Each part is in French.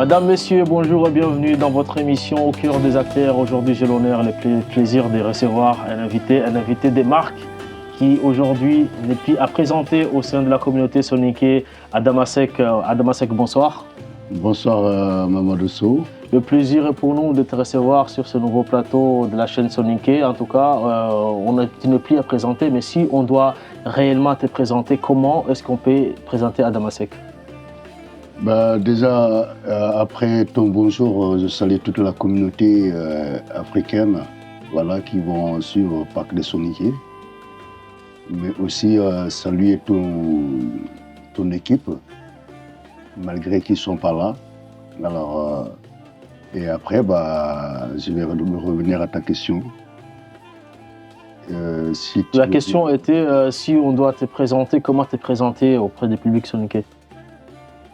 Madame, Messieurs, bonjour et bienvenue dans votre émission Au cœur des acteurs. Aujourd'hui, j'ai l'honneur et le plaisir de recevoir un invité des marques qui aujourd'hui n'est plus à présenter au sein de la communauté soniquée. Adamasek, bonsoir. Bonsoir Mamadou Sow. Le plaisir est pour nous de te recevoir sur ce nouveau plateau de la chaîne Soniquée. En tout cas, tu n'es plus à présenter, mais si on doit réellement te présenter, comment est-ce qu'on peut présenter Adamasek? Déjà, après ton bonjour, je salue toute la communauté africaine qui vont suivre Parc des Soniqués. Mais aussi saluer ton équipe, malgré qu'ils ne sont pas là. Alors, et après, je vais revenir à ta question. La question était si on doit te présenter, comment te présenter auprès du public soniquais?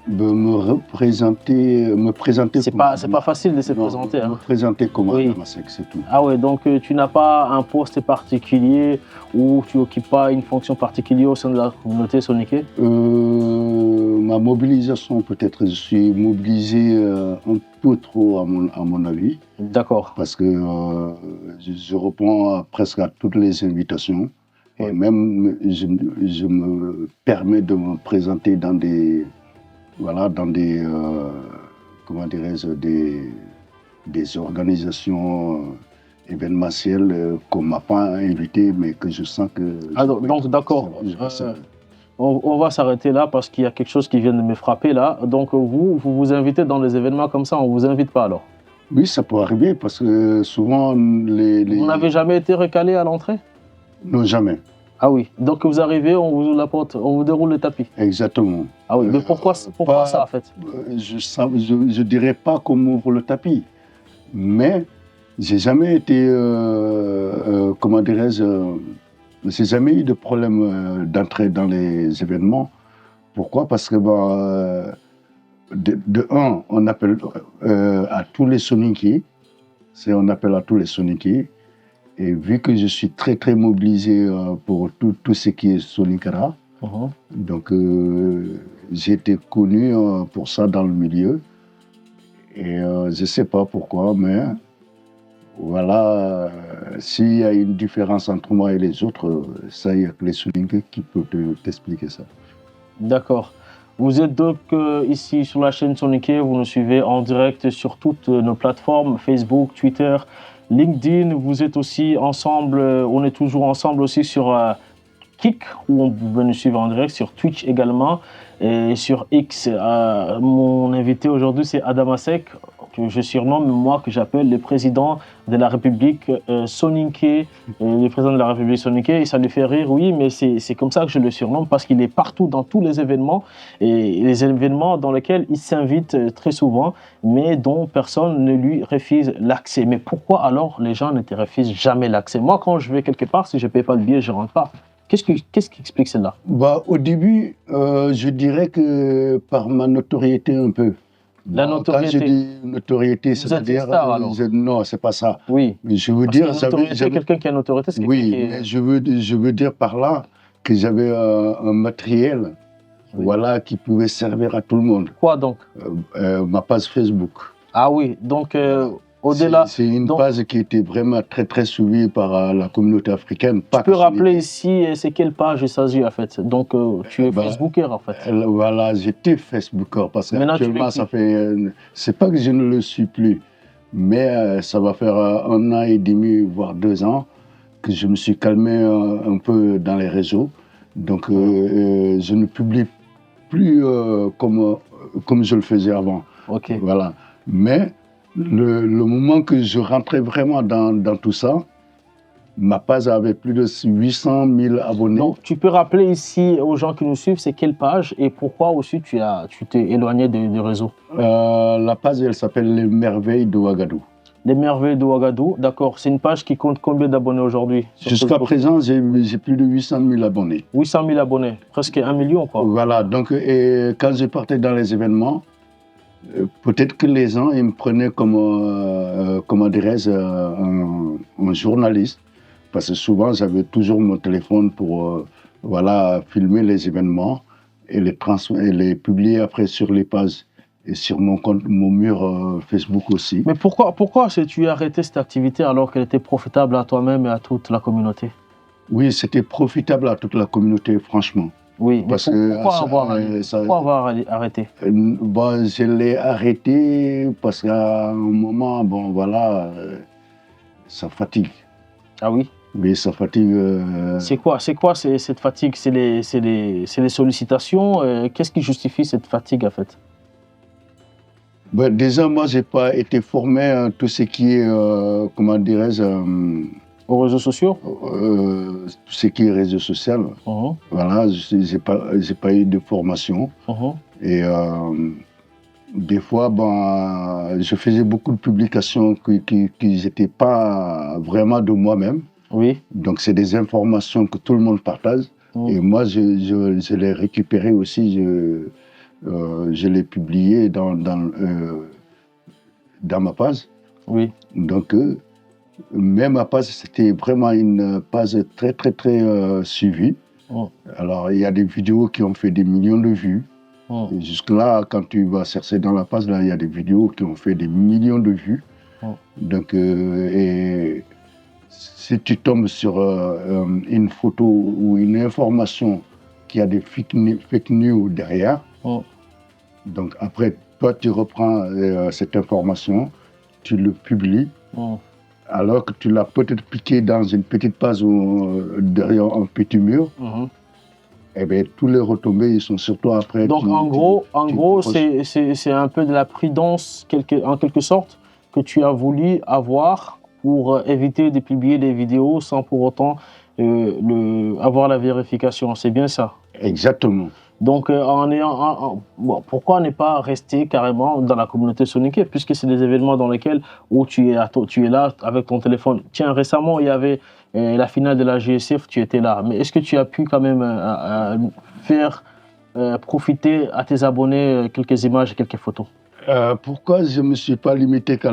Me présenter. C'est pas facile de se présenter. Me présenter comme Adamasek, c'est tout. Ah ouais, donc tu n'as pas un poste particulier ou tu n'occupes pas une fonction particulière au sein de la communauté soniquée? Ma mobilisation, peut-être, je suis mobilisé un peu trop à mon avis. D'accord. Parce que je réponds presque à toutes les invitations. Et même, je me permets de me présenter dans des comment dirais-je, des organisations événementielles qu'on ne m'a pas invité, mais que je sens que... donc d'accord. On va s'arrêter là parce qu'il y a quelque chose qui vient de me frapper là. Donc vous invitez dans des événements comme ça, on ne vous invite pas alors? Oui, ça peut arriver parce que souvent Vous n'avez jamais été recalé à l'entrée? Non, jamais. Ah oui, donc vous arrivez, on vous ouvre la porte, on vous déroule le tapis. Exactement. Ah oui, mais pourquoi ça en fait? Je dirais pas qu'on m'ouvre le tapis, mais j'ai jamais été, comment dirais-je, j'ai jamais eu de problème d'entrée dans les événements. Pourquoi? Parce que de un, on appelle à tous les soniqués, on appelle à tous les soniqués. Et vu que je suis très très mobilisé pour tout ce qui est Sonikara, donc j'ai été connu pour ça dans le milieu. Et je ne sais pas pourquoi, mais voilà, s'il y a une différence entre moi et les autres, ça, il n'y a que les Soniqués qui peuvent t'expliquer ça. D'accord. Vous êtes donc ici sur la chaîne Soniquée, vous nous suivez en direct sur toutes nos plateformes, Facebook, Twitter, LinkedIn. Vous êtes aussi ensemble, on est toujours ensemble aussi sur Kik, où on peut nous suivre en direct, sur Twitch également, et sur X. Mon invité aujourd'hui, c'est Adamasek, que je surnomme, moi, que j'appelle le président de la République Soninké, le président de la République Soninké, et ça lui fait rire, oui, mais c'est comme ça que je le surnomme, parce qu'il est partout dans tous les événements, et les événements dans lesquels il s'invite très souvent, mais dont personne ne lui refuse l'accès. Mais pourquoi alors les gens ne te refusent jamais l'accès? Moi, quand je vais quelque part, si je ne paye pas le billet, je ne rentre pas. Qu'est-ce qui explique cela? Au début, je dirais que par ma notoriété un peu. La notoriété. Quand je dis notoriété, c'est-à-dire... Non, c'est pas ça. Oui. Mais je veux dire... quelqu'un qui a une notoriété, c'est quelqu'un qui... Oui, mais je veux dire par là que j'avais un matériel qui pouvait servir à tout le monde. Quoi donc? Ma page Facebook. Ah oui, donc... au-delà, c'est une page qui était vraiment très très suivie par la communauté africaine. Tu peux rappeler ici, c'est quelle page il s'agit en fait? Donc tu es Facebooker en fait. Voilà, j'étais Facebooker parce qu'actuellement ça fait... c'est pas que je ne le suis plus, mais ça va faire 1 an et demi, voire 2 ans que je me suis calmé un peu dans les réseaux. Donc je ne publie plus comme je le faisais avant. Ok. Voilà. Mais le moment que je rentrais vraiment dans tout ça, ma page avait plus de 800 000 abonnés. Donc, tu peux rappeler ici aux gens qui nous suivent, c'est quelle page et pourquoi aussi tu t'es éloigné du réseau? La page, elle s'appelle Les Merveilles de Ouagadougou. Les Merveilles de Ouagadougou, d'accord. C'est une page qui compte combien d'abonnés aujourd'hui? Jusqu'à présent, j'ai plus de 800 000 abonnés. 800 000 abonnés, presque 1 million quoi. Voilà, donc quand je partais dans les événements, peut-être que les gens ils me prenaient comme, comment dirais-je, un journaliste. Parce que souvent, j'avais toujours mon téléphone pour filmer les événements et les publier après sur les pages. et sur mon mur Facebook aussi. Mais pourquoi tu as arrêté cette activité alors qu'elle était profitable à toi-même et à toute la communauté? Oui, c'était profitable à toute la communauté, franchement. Oui, mais Parce que pourquoi avoir arrêté? bon, je l'ai arrêté parce qu'à un moment, bon, voilà, ça fatigue. Ah oui? Oui, ça fatigue. C'est quoi cette fatigue? C'est les sollicitations? Qu'est-ce qui justifie cette fatigue en fait? Ben, déjà, moi, j'ai pas été formé à tout ce qui est, comment dirais-je, Aux réseaux sociaux? tout ce qui est réseau social. Voilà, j'ai pas eu de formation. Et des fois, ben, je faisais beaucoup de publications qui n'étaient pas vraiment de moi-même. Oui. Donc, c'est des informations que tout le monde partage. Et moi, je les récupérais aussi, je les publiais dans ma page. Oui. Donc, mais ma page, c'était vraiment une page très, très, très suivie. Alors, il y a des vidéos qui ont fait des millions de vues. Et jusque-là, quand tu vas chercher dans la page, là, il y a des vidéos qui ont fait des millions de vues. Donc, et si tu tombes sur une photo ou une information qui a des fake news derrière, donc après, toi, tu reprends cette information, tu le publies, alors que tu l'as peut-être piqué dans une petite page ou derrière un petit mur. Eh bien, tous les retombées, ils sont surtout après. Donc, en gros, c'est un peu de la prudence, en quelque sorte, que tu as voulu avoir pour éviter de publier des vidéos sans pour autant avoir la vérification. C'est bien ça? Exactement. Donc, pourquoi ne pas rester carrément dans la communauté Soninké, puisque c'est des événements dans lesquels où tu es là avec ton téléphone. Tiens, récemment, il y avait la finale de la GSF, tu étais là. Mais est-ce que tu as pu quand même faire profiter à tes abonnés quelques images et quelques photos? Pourquoi je ne me suis pas limité qu'à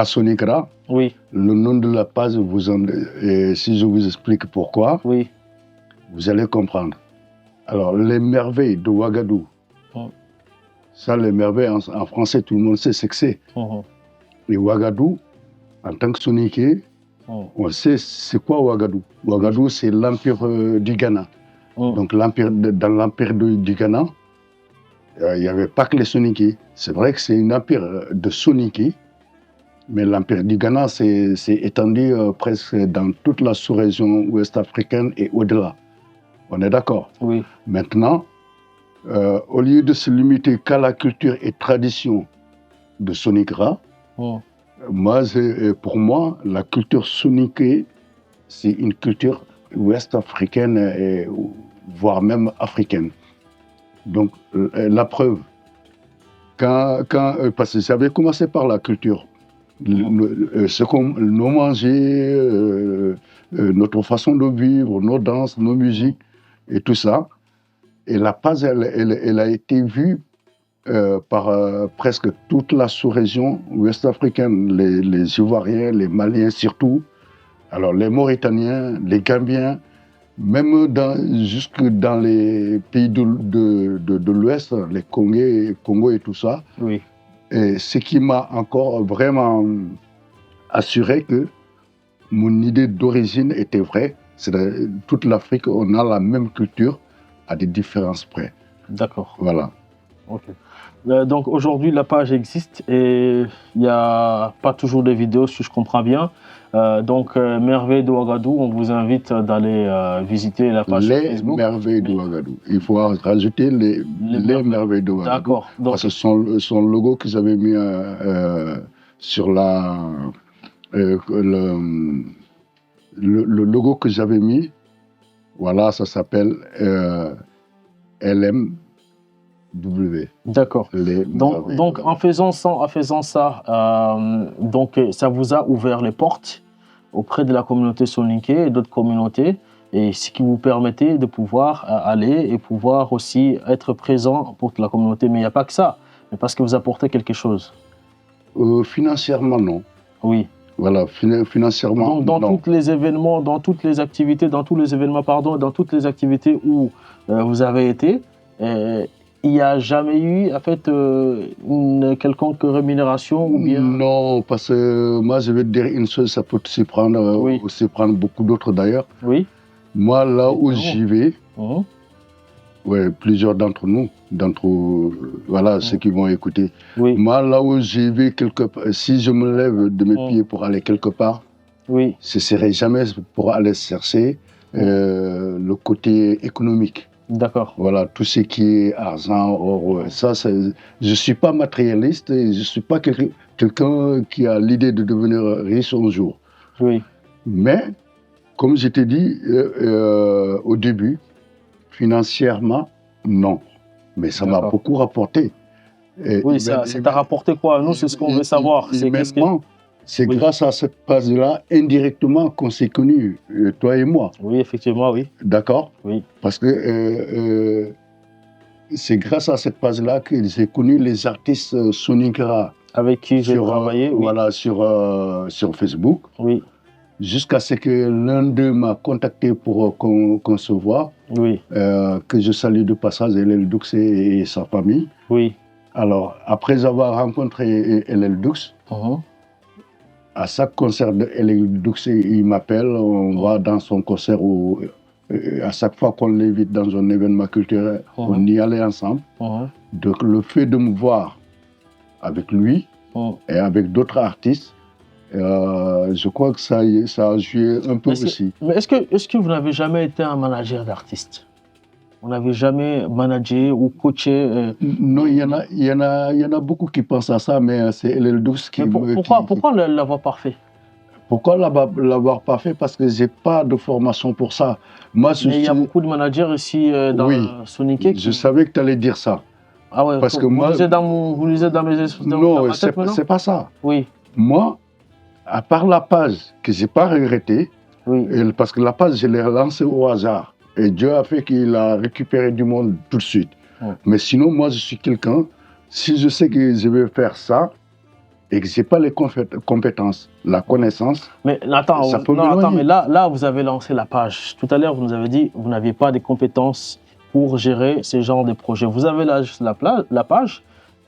Sonikra? Oui. Le nom de la page, si je vous explique pourquoi, oui, vous allez comprendre. Alors, les merveilles de Ouagadougou. Ça, les merveilles, en français, tout le monde sait ce que c'est. Et Ouagadougou, en tant que Soninké, on sait c'est quoi Ouagadougou. Ouagadougou, c'est l'empire du Ghana. Donc, dans l'empire du Ghana, il n'y avait pas que les Soninké. C'est vrai que c'est un empire de Soninké, mais l'empire du Ghana s'est étendu presque dans toute la sous-région ouest africaine et au-delà. On est d'accord? Oui. Maintenant, au lieu de se limiter qu'à la culture et tradition de Soningra, pour moi, la culture soninké, c'est une culture ouest africaine, voire même africaine. Donc, la preuve, parce que j'avais commencé par la culture, ce qu'on nous mangeait, notre façon de vivre, nos danses, nos musiques et tout ça. Et la page, elle a été vue par presque toute la sous-région ouest africaine, les Ivoiriens, les Maliens surtout, alors les Mauritaniens, les Gambiens, même jusque dans les pays de l'Ouest, les Congo et tout ça. Oui. Et ce qui m'a encore vraiment assuré que mon idée d'origine était vraie. C'est toute l'Afrique, on a la même culture à des différences près. D'accord. Voilà. Ok. Donc aujourd'hui, la page existe et il n'y a pas toujours de vidéos, si je comprends bien. Donc, Merveilles de Ouagadougou, on vous invite d'aller visiter la page Facebook. Les Merveilles de Ouagadougou. Il faut rajouter les Merveilles de Ouagadougou. D'accord. Parce que son logo que j'avais mis sur le logo que j'avais mis, voilà, ça s'appelle LMW. D'accord. Donc en faisant ça, donc ça vous a ouvert les portes auprès de la communauté soninké et d'autres communautés, et ce qui vous permettait de pouvoir aller et pouvoir aussi être présent pour la communauté. Mais il n'y a pas que ça, mais parce que vous apportez quelque chose. Financièrement, non. Oui. Voilà, financièrement, donc, dans tous les événements, dans toutes les activités où vous avez été, il n'y a jamais eu, en fait, une quelconque rémunération ou bien... Non, parce que moi, je vais te dire une chose, ça peut Oui, aussi prendre beaucoup d'autres d'ailleurs. oui, Moi, là où évidemment. j'y vais, Mhm, ouais, plusieurs d'entre nous, voilà, ceux mhm. qui vont écouter. Oui, Moi, là où j'y vais, quelque part, si je me lève de mes mhm, pieds pour aller quelque part, oui, ce serait jamais pour aller chercher mhm. le côté économique. D'accord. Voilà, tout ce qui est argent, or, Mhm. ça, je suis pas matérialiste et je suis pas quelqu'un qui a l'idée de devenir riche un jour. Oui, Mais, comme je t'ai dit au début, financièrement, non. Mais ça m'a d'accord. beaucoup rapporté. Et, Oui, ça t'a rapporté quoi? Nous, c'est ce qu'on veut savoir. C'est qu'est-ce que... humainement, c'est Oui, grâce à cette phase-là, indirectement, qu'on s'est connus, toi et moi. oui, effectivement, oui. D'accord? Oui, Parce que c'est grâce à cette phase-là que j'ai connu les artistes Soningra avec qui j'ai travaillé, oui, voilà, sur Facebook, oui, jusqu'à ce que l'un d'eux m'a contacté pour qu'on se voit, oui, que je salue de passage LL Doux et sa famille. oui. Alors, après avoir rencontré LL Doux, Mhm, à chaque concert de LL Doux, il m'appelle, on va dans son concert, à chaque fois qu'on l'invite dans un événement culturel, on mhm, y allait ensemble. mhm, Donc, le fait de me voir avec lui mhm. et avec d'autres artistes, je crois que ça a joué un peu aussi. Mais est-ce que vous n'avez jamais été un manager d'artiste? Vous n'avez jamais managé ou coaché Non, il y en a beaucoup qui pensent à ça, mais c'est LL Doux mais pourquoi l'avoir pas fait? Pourquoi l'avoir pas fait? Parce que j'ai pas de formation pour ça. Moi, Mais il y a beaucoup de managers ici oui, dans Soniké je qui... savais que tu allais dire ça. Ah ouais, Parce que vous moi, lisez vous lisez dans non, ma tête maintenant? c'est pas ça. Oui, Moi, à part la page que j'ai pas regrettée, oui, parce que la page, je l'ai lancée au hasard. Et Dieu a fait qu'il a récupéré du monde tout de suite. ouais. Mais sinon, moi, je suis quelqu'un, si je sais que je vais faire ça et que je n'ai pas les compétences, la connaissance, Mais attends, ça peut non, attends, mais m'éloigner. là, vous avez lancé la page. Tout à l'heure, vous nous avez dit que vous n'aviez pas des compétences pour gérer ce genre de projet. Vous avez la page,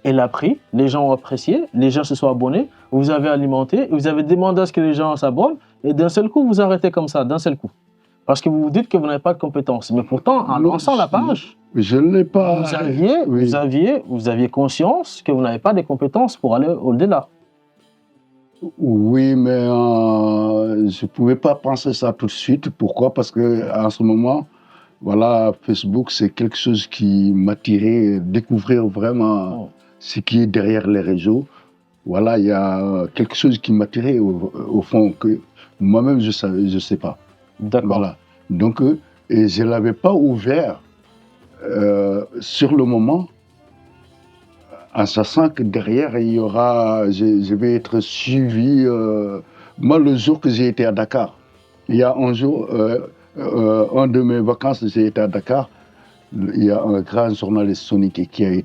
elle a pris, les gens ont apprécié, les gens se sont abonnés, vous avez alimenté, vous avez demandé à ce que les gens s'abonnent, et d'un seul coup, vous arrêtez comme ça, d'un seul coup. Parce que vous vous dites que vous n'avez pas de compétences. Mais pourtant, en Non, lançant la page, je ne l'ai pas. Oui. vous aviez conscience que vous n'avez pas de compétences pour aller au-delà. Oui, mais je ne pouvais pas penser ça tout de suite. Pourquoi? Parce qu'en ce moment, voilà, Facebook, c'est quelque chose qui m'attirait, découvrir vraiment Oh, ce qui est derrière les réseaux. Voilà, il y a quelque chose qui m'attirait au fond, que moi-même, je sais pas. d'accord. Voilà. Donc, et je ne l'avais pas ouvert sur le moment, en sachant que derrière, il y aura, je vais être suivi. Moi, le jour que j'ai été à Dakar, il y a un jour, un de mes vacances, j'ai été à Dakar. Il y a un grand journaliste sonique qui qui est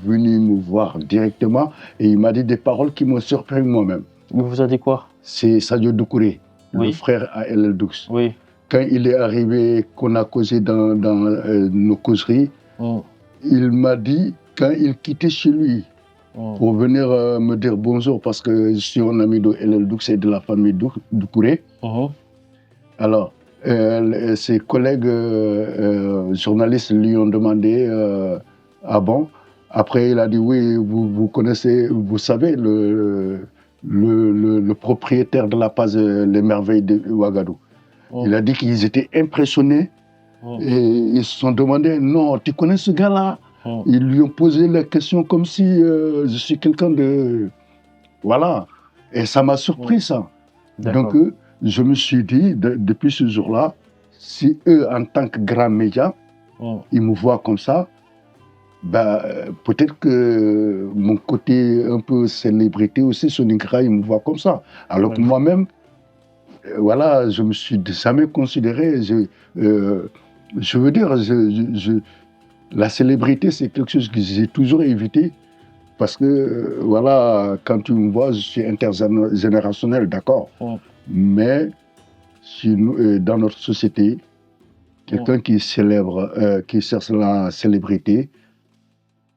venu me voir directement et il m'a dit des paroles qui m'ont surpris moi-même. Il vous a dit quoi? C'est Sadio Doucouré, le Oui, frère à LL Doux. oui. Quand il est arrivé, qu'on a causé dans nos causeries, Mm, il m'a dit, quand il quittait chez lui, mm, pour venir me dire bonjour, parce que je suis un ami de LL Doux et de la famille Doucouré. mhm. Alors, ses collègues journalistes lui ont demandé ah bon? Après, il a dit oui, vous connaissez, vous savez, le propriétaire de la page Les Merveilles de Ouagadougou. Mm, Il a dit qu'ils étaient impressionnés mm, et ils se sont demandé non, tu connais ce gars-là? mm. Ils lui ont posé la question comme si je suis quelqu'un de. Voilà. Et ça m'a surpris, ça. Donc, D'accord. je me suis dit, depuis ce jour-là, si eux, en tant que grands médias, Mm, ils me voient comme ça, ben, peut-être que mon côté un peu célébrité aussi, Soningra, ils me voient comme ça. Alors que ouais. moi-même, voilà, je me suis jamais considéré. Je veux dire, la célébrité, c'est quelque chose que j'ai toujours évité. Parce que, voilà, quand tu me vois, je suis intergénérationnel, d'accord. Mm, Mais dans notre société, Quelqu'un qui est célèbre, qui cherche la célébrité,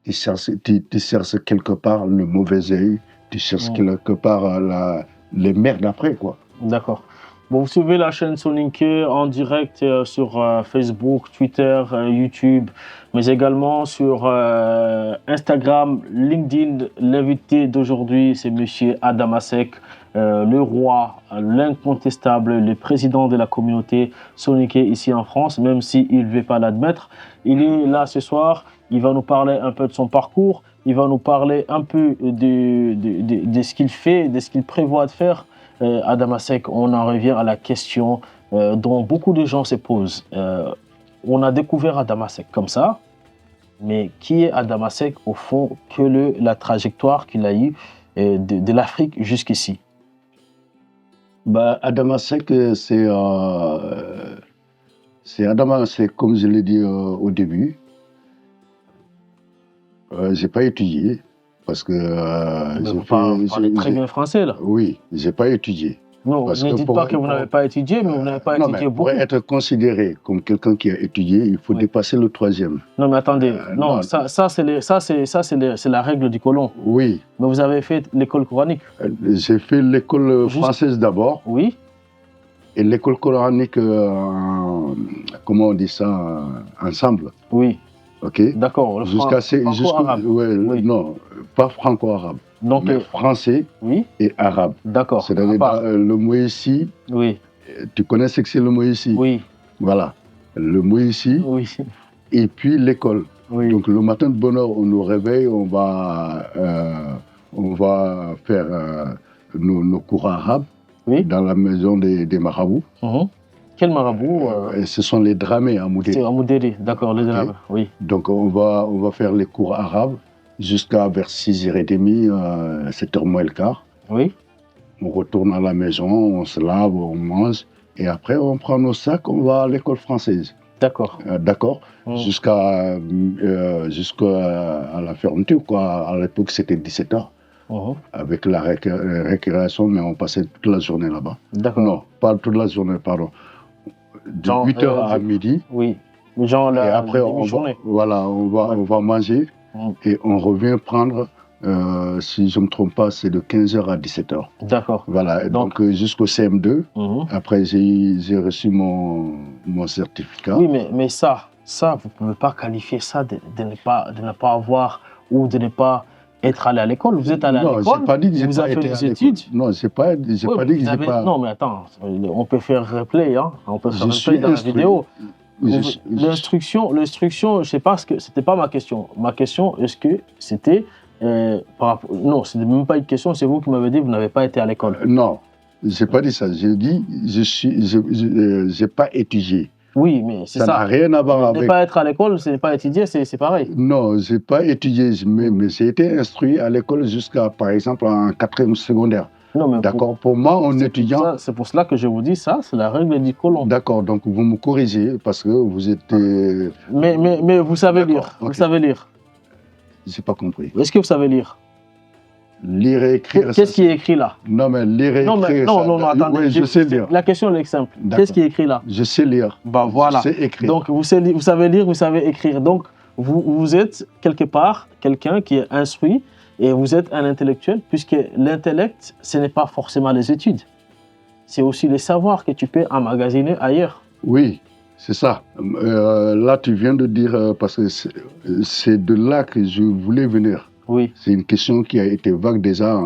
tu cherches quelque part le mauvais œil, tu cherches quelque part les merdes après, quoi. D'accord. Bon, vous suivez la chaîne Soninké en direct sur Facebook, Twitter, YouTube, mais également sur Instagram, LinkedIn. L'invité d'aujourd'hui, c'est Monsieur Adamasek, le roi, l'incontestable, le président de la communauté Soninké ici en France, même s'il ne veut pas l'admettre. Il est là ce soir, il va nous parler un peu de son parcours, il va nous parler un peu de ce qu'il fait, de ce qu'il prévoit de faire. Adamasek, on en revient à la question dont beaucoup de gens se posent. On a découvert Adamasek comme ça, mais qui est Adamasek au fond que la trajectoire qu'il a eue de l'Afrique jusqu'ici? Bah, Adamasek, c'est Adamasek, comme je l'ai dit au début. J'ai pas étudié. Parce que vous parlez très bien français, là. Oui, je n'ai pas étudié. Non, ne dites pas que vous n'avez pas étudié, mais vous n'avez pas étudié beaucoup. Pour être considéré comme quelqu'un qui a étudié, il faut dépasser le 3e. Non, mais attendez, non, ça c'est la règle du colon. Oui. Mais vous avez fait l'école coranique. J'ai fait l'école française d'abord. Oui. Et l'école coranique, comment on dit ça, ensemble. Oui. Ok. D'accord. Franco-arabe. Oui. Non, pas franco-arabe. Donc, mais français et arabe. D'accord. C'est-à-dire le Moïsi. Oui. Tu connais ce que c'est le Moïsi? Oui. Voilà. Le Moïsi. Oui. Et puis l'école. Oui. Donc le matin de bonne heure, on nous réveille, on va faire nos cours arabes dans la maison des marabouts. Quel marabout Ce sont les Dramés à Moudéri. C'est à Moudéri, d'accord, les Dramés, oui. Donc on va faire les cours arabes jusqu'à vers 6h30, 7h moins le quart. Oui. On retourne à la maison, on se lave, on mange, et après on prend nos sacs, on va à l'école française. D'accord. D'accord. Jusqu'à la fermeture, quoi. À l'époque, c'était 17h. Avec la récréation, mais on passait toute la journée là-bas. D'accord. Non, pas toute la journée, pardon. De 8h à midi. Oui. Genre et après, on va manger et on revient prendre, si je ne me trompe pas, c'est de 15h à 17h. D'accord. Voilà, donc jusqu'au CM2. Après, j'ai reçu mon certificat. Oui, mais ça, vous ne pouvez pas qualifier ça de ne pas avoir ou de ne pas être allé à l'école. Vous êtes allé à l'école. Non, je n'ai pas dit que je n'ai pas été à l'école. Non, je n'ai pas dit que je n'ai pas... Non, mais attends, on peut faire replay, hein. On peut faire replay dans la vidéo. L'instruction, je ne sais pas, ce n'était pas ma question. Ma question, est-ce que c'était... non, ce n'est même pas une question, c'est vous qui m'avez dit que vous n'avez pas été à l'école. Non, je n'ai pas dit ça. J'ai dit je n'ai pas étudié. Oui, mais c'est ça. Ça n'a rien à voir avec... Ne pas être à l'école, ce n'est pas étudier, c'est pareil. Non, je n'ai pas étudié, mais j'ai été instruit à l'école jusqu'à, par exemple, en 4e secondaire. D'accord, pour moi, en étudiant... C'est pour cela que je vous dis ça, c'est la règle du colon. D'accord, donc vous me corrigez parce que vous êtes... Mais vous savez lire, vous savez lire. Je n'ai pas compris. Est-ce que vous savez lire? Lire et écrire... Qu'est-ce qui est écrit là? Non, mais lire et écrire... Non, attendez. Oui, je sais lire. La question est simple. Qu'est-ce qui est écrit là? Je sais lire. Bah voilà. Je sais écrire. Donc vous savez lire, vous savez écrire. Donc vous êtes quelque part quelqu'un qui est instruit et vous êtes un intellectuel, puisque l'intellect, ce n'est pas forcément les études. C'est aussi les savoirs que tu peux emmagasiner ailleurs. Oui, c'est ça. Là, tu viens de dire, parce que c'est de là que je voulais venir. Oui. C'est une question qui a été vague déjà.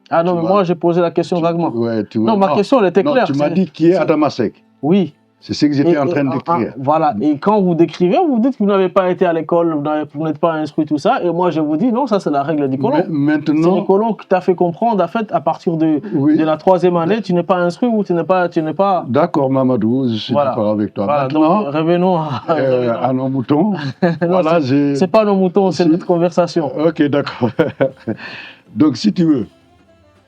Ah non, mais moi, j'ai posé la question vaguement. Ouais, non, ma question, elle était claire. Tu m'as dit qui est Adamasek. Oui. C'est ce que j'étais en train d'écrire. Voilà. Et quand vous décrivez, vous dites que vous n'avez pas été à l'école, vous n'êtes pas instruit, tout ça. Et moi, je vous dis, non, ça, c'est la règle du colon. Maintenant... C'est le colon qui t'a fait comprendre, en fait, à partir de la 3e année, tu n'es pas instruit ou tu n'es pas... D'accord, Mamadou, je suis d'accord avec toi. Voilà, maintenant, donc, revenons à nos moutons. Voilà, c'est pas nos moutons, c'est notre conversation. Ok, d'accord. Donc, si tu veux,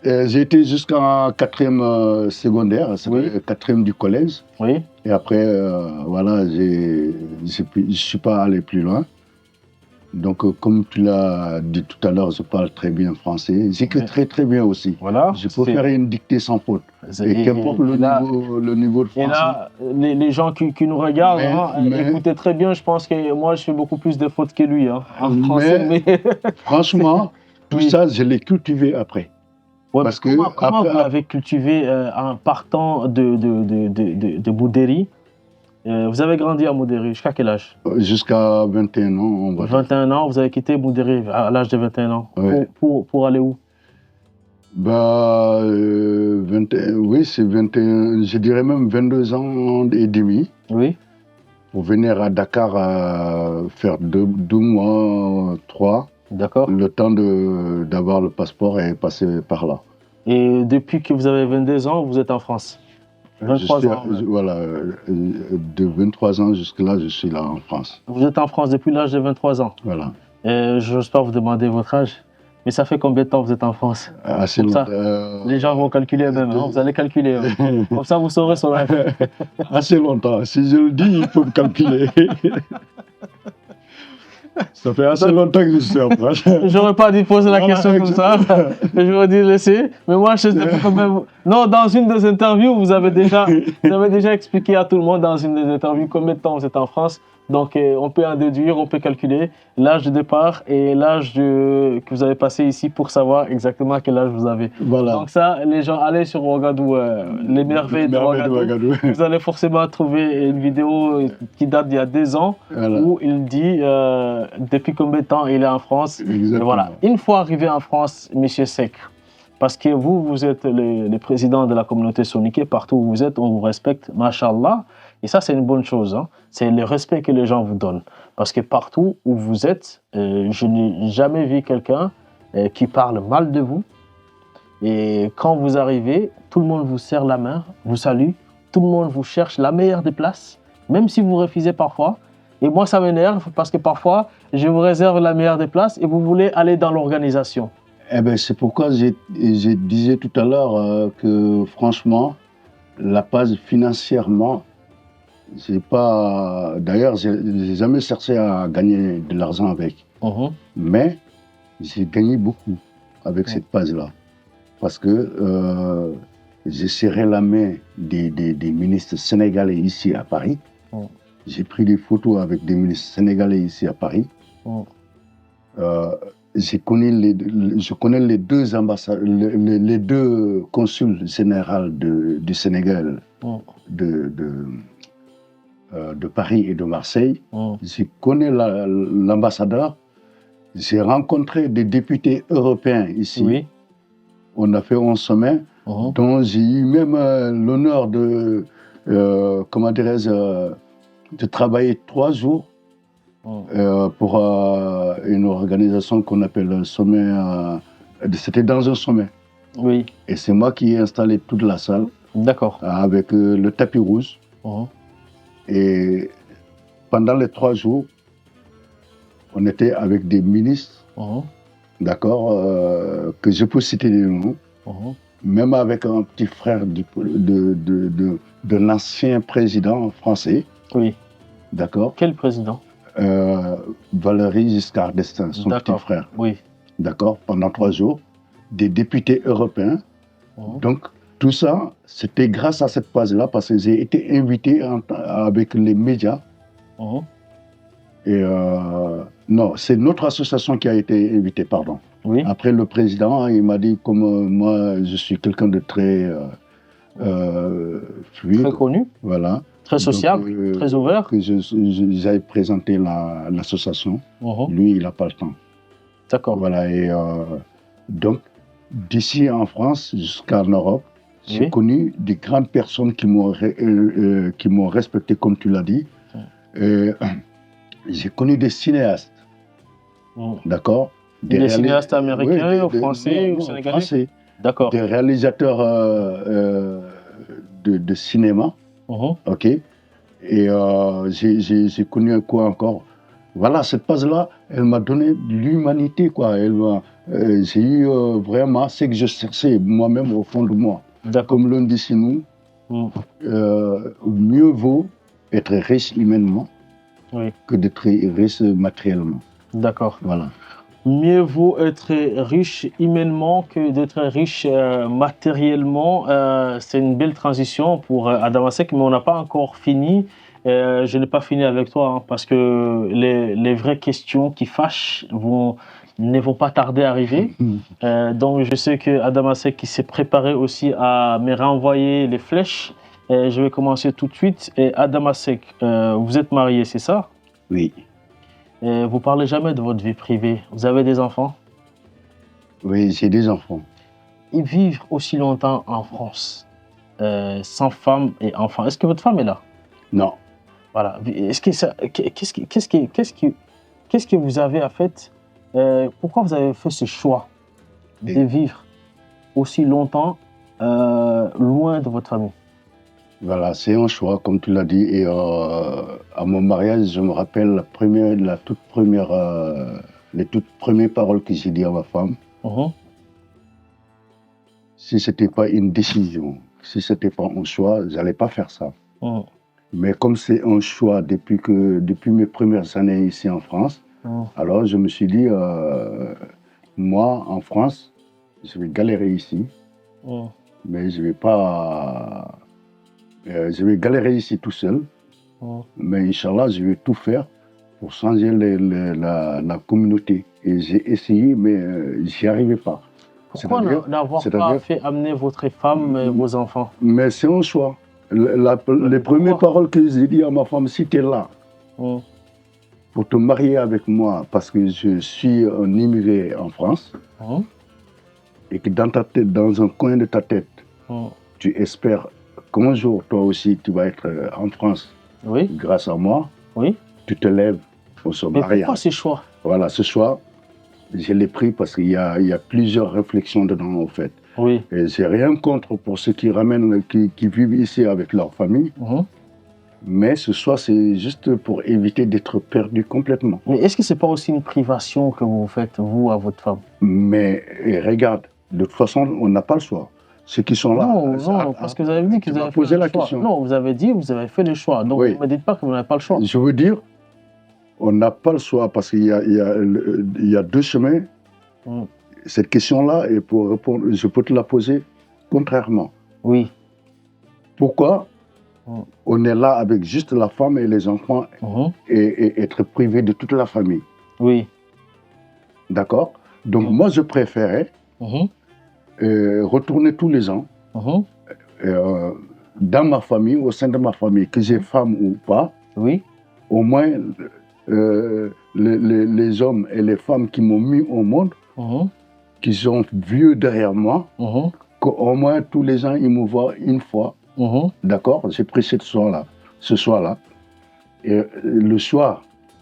j'ai été jusqu'en 4e secondaire, 4e du collège. Oui. Et après, voilà, je ne suis pas allé plus loin. Donc, comme tu l'as dit tout à l'heure, je parle très bien français. J'écris très bien aussi. Voilà. Je peux faire une dictée sans faute. Et qu'importe le niveau de français. Et là, les gens qui nous regardent, écoutez très bien, je pense que moi, je fais beaucoup plus de fautes que lui en français. Franchement, tout ça, je l'ai cultivé après. Ouais, parce que comment vous l'avez cultivé en partant de Moudéri? Vous avez grandi à Moudéri, jusqu'à quel âge? Jusqu'à 21 ans, on va 21 ans, vous avez quitté Moudéri à l'âge de 21 ans. Oui. Pour aller où? Bah, oui, c'est 21, je dirais même 22 ans et demi. Oui. Pour venir à Dakar faire 2 mois, 3. D'accord. Le temps d'avoir le passeport et passer par là. Et depuis que vous avez 22 ans, vous êtes en France? 23 ans. Voilà, de 23 ans jusque là, je suis là en France. Vous êtes en France depuis l'âge de 23 ans? Voilà. Je n'ose pas vous demander votre âge, mais ça fait combien de temps que vous êtes en France? Assez longtemps. Les gens vont calculer même, vous allez calculer. Comme ça, vous saurez son âge. Assez longtemps. Si je le dis, il faut me calculer. Ça fait assez longtemps que je suis en France. J'aurais pas dû poser la question comme ça. J'aurais dû laisser. Mais moi, je sais quand même. Non, dans une des interviews, vous avez déjà expliqué à tout le monde dans une des interviews combien de temps vous êtes en France. Donc, on peut en déduire, on peut calculer l'âge de départ et l'âge que vous avez passé ici pour savoir exactement quel âge vous avez. Voilà. Donc ça, les gens, allez sur Ouagadougou, les merveilles de Ouagadougou. Vous allez forcément trouver une vidéo qui date d'il y a 2 ans, voilà, où il dit depuis combien de temps il est en France. Exactement. Et voilà. Une fois arrivé en France, Monsieur Seck, parce que vous êtes le président de la communauté soninké, partout où vous êtes, on vous respecte, machallah. Et ça, c'est une bonne chose. Hein. C'est le respect que les gens vous donnent. Parce que partout où vous êtes, je n'ai jamais vu quelqu'un qui parle mal de vous. Et quand vous arrivez, tout le monde vous serre la main, vous salue. Tout le monde vous cherche la meilleure des places, même si vous refusez parfois. Et moi, ça m'énerve parce que parfois, je vous réserve la meilleure des places et vous voulez aller dans l'organisation. Eh bien, c'est pourquoi je disais tout à l'heure que franchement, la base financièrement, c'est pas. D'ailleurs, j'ai jamais cherché à gagner de l'argent avec. Mais j'ai gagné beaucoup avec cette base-là. Parce que j'ai serré la main des ministres sénégalais ici à Paris. J'ai pris des photos avec des ministres sénégalais ici à Paris. Je connais les deux ambassadeurs, les deux consuls généraux du Sénégal, de Paris et de Marseille. Je connais l'ambassadeur. J'ai rencontré des députés européens ici. Oui. On a fait un sommet dont j'ai eu même l'honneur de, comment dirais-je, de travailler 3 jours pour une organisation qu'on appelle le sommet. C'était dans un sommet. Oui. Et c'est moi qui ai installé toute la salle. D'accord. Avec le tapis rouge. Et pendant les 3 jours, on était avec des ministres, d'accord, que je peux citer des noms, même avec un petit frère de l'ancien président français. Oui. D'accord. Quel président? Valéry Giscard d'Estaing, son petit frère. Oui. D'accord, pendant 3 jours, des députés européens. Donc, tout ça, c'était grâce à cette base-là, parce que j'ai été invité avec les médias. Et non, c'est notre association qui a été invitée, pardon. Oui. Après, le président, il m'a dit, comme moi, je suis quelqu'un de très fluide. Très connu. Voilà. Très sociable, très ouvert. Que j'avais présenté l'association. Lui, il n'a pas le temps. D'accord. Voilà, et donc, d'ici en France jusqu'en Europe, j'ai connu des grandes personnes qui m'ont respecté, comme tu l'as dit. J'ai connu des cinéastes, d'accord. Des cinéastes américains, français ou sénégalais? Français. D'accord. Des réalisateurs de cinéma, ok. Et j'ai connu quoi encore? Voilà, cette base-là, elle m'a donné de l'humanité, quoi. J'ai eu vraiment ce que je cherchais moi-même au fond de moi. Comme l'on dit chez nous, mieux vaut être riche humainement que d'être riche matériellement. D'accord. Voilà. Mieux vaut être riche humainement que d'être riche matériellement. C'est une belle transition pour Adama Seck, mais on n'a pas encore fini. Je n'ai pas fini avec toi hein, parce que les vraies questions qui fâchent ne vont pas tarder à arriver. Donc je sais que Adama Seck qui s'est préparé aussi à me renvoyer les flèches. Je vais commencer tout de suite. Et Adama Seck, vous êtes marié, c'est ça? Oui. Vous parlez jamais de votre vie privée. Vous avez des enfants? Oui, j'ai des enfants. Et vivre aussi longtemps en France, sans femme et enfant. Est-ce que votre femme est là? Non. Voilà. Est-ce que ça, qu'est-ce que vous avez fait? Pourquoi vous avez fait ce choix de vivre aussi longtemps loin de votre famille? Voilà, c'est un choix, comme tu l'as dit. Et à mon mariage, je me rappelle les toutes premières paroles que j'ai dit à ma femme. Si ce n'était pas une décision, si ce n'était pas un choix, je n'allais pas faire ça. Mais comme c'est un choix depuis mes premières années ici en France, alors je me suis dit, moi, en France, je vais galérer ici, mais je vais pas... je vais galérer ici tout seul, mais Inch'Allah, je vais tout faire pour changer la communauté. Et j'ai essayé, mais j'y arrivais pas. Pourquoi n'avoir pas fait amener votre femme et vos enfants? Mais c'est un choix. Les premières paroles que j'ai dit à ma femme, si tu es là pour te marier avec moi, parce que je suis un immigré en France, et que dans ta tête, dans un coin de ta tête, tu espères qu'un jour, toi aussi, tu vas être en France, grâce à moi, tu te lèves pour se marier. Mais pourquoi ce choix? Voilà, ce choix, je l'ai pris parce qu'il y a plusieurs réflexions dedans, en fait. Oui. Et j'ai rien contre pour ceux qui vivent ici avec leur famille. Mais ce choix, c'est juste pour éviter d'être perdu complètement. Mais est-ce que ce n'est pas aussi une privation que vous faites, vous, à votre femme? Mais regarde, de toute façon, on n'a pas le choix. Ceux qui sont là... Non, parce que vous avez dit que vous avez posé la question. Non, vous avez dit que vous avez fait le choix. Donc, ne me dites pas que vous n'avez pas le choix. Je veux dire, on n'a pas le choix parce qu'il y a deux chemins. Cette question-là, et pour répondre, je peux te la poser contrairement. Oui. Pourquoi on est là avec juste la femme et les enfants et être privé de toute la famille? Oui. D'accord? Donc moi, je préférais retourner tous les ans dans ma famille, au sein de ma famille, que j'ai femme ou pas. Oui. Au moins, les hommes et les femmes qui m'ont mis au monde, qui sont vieux derrière moi, qu'au moins tous les ans, ils me voient une fois. D'accord? J'ai pris ce choix-là. Et le choix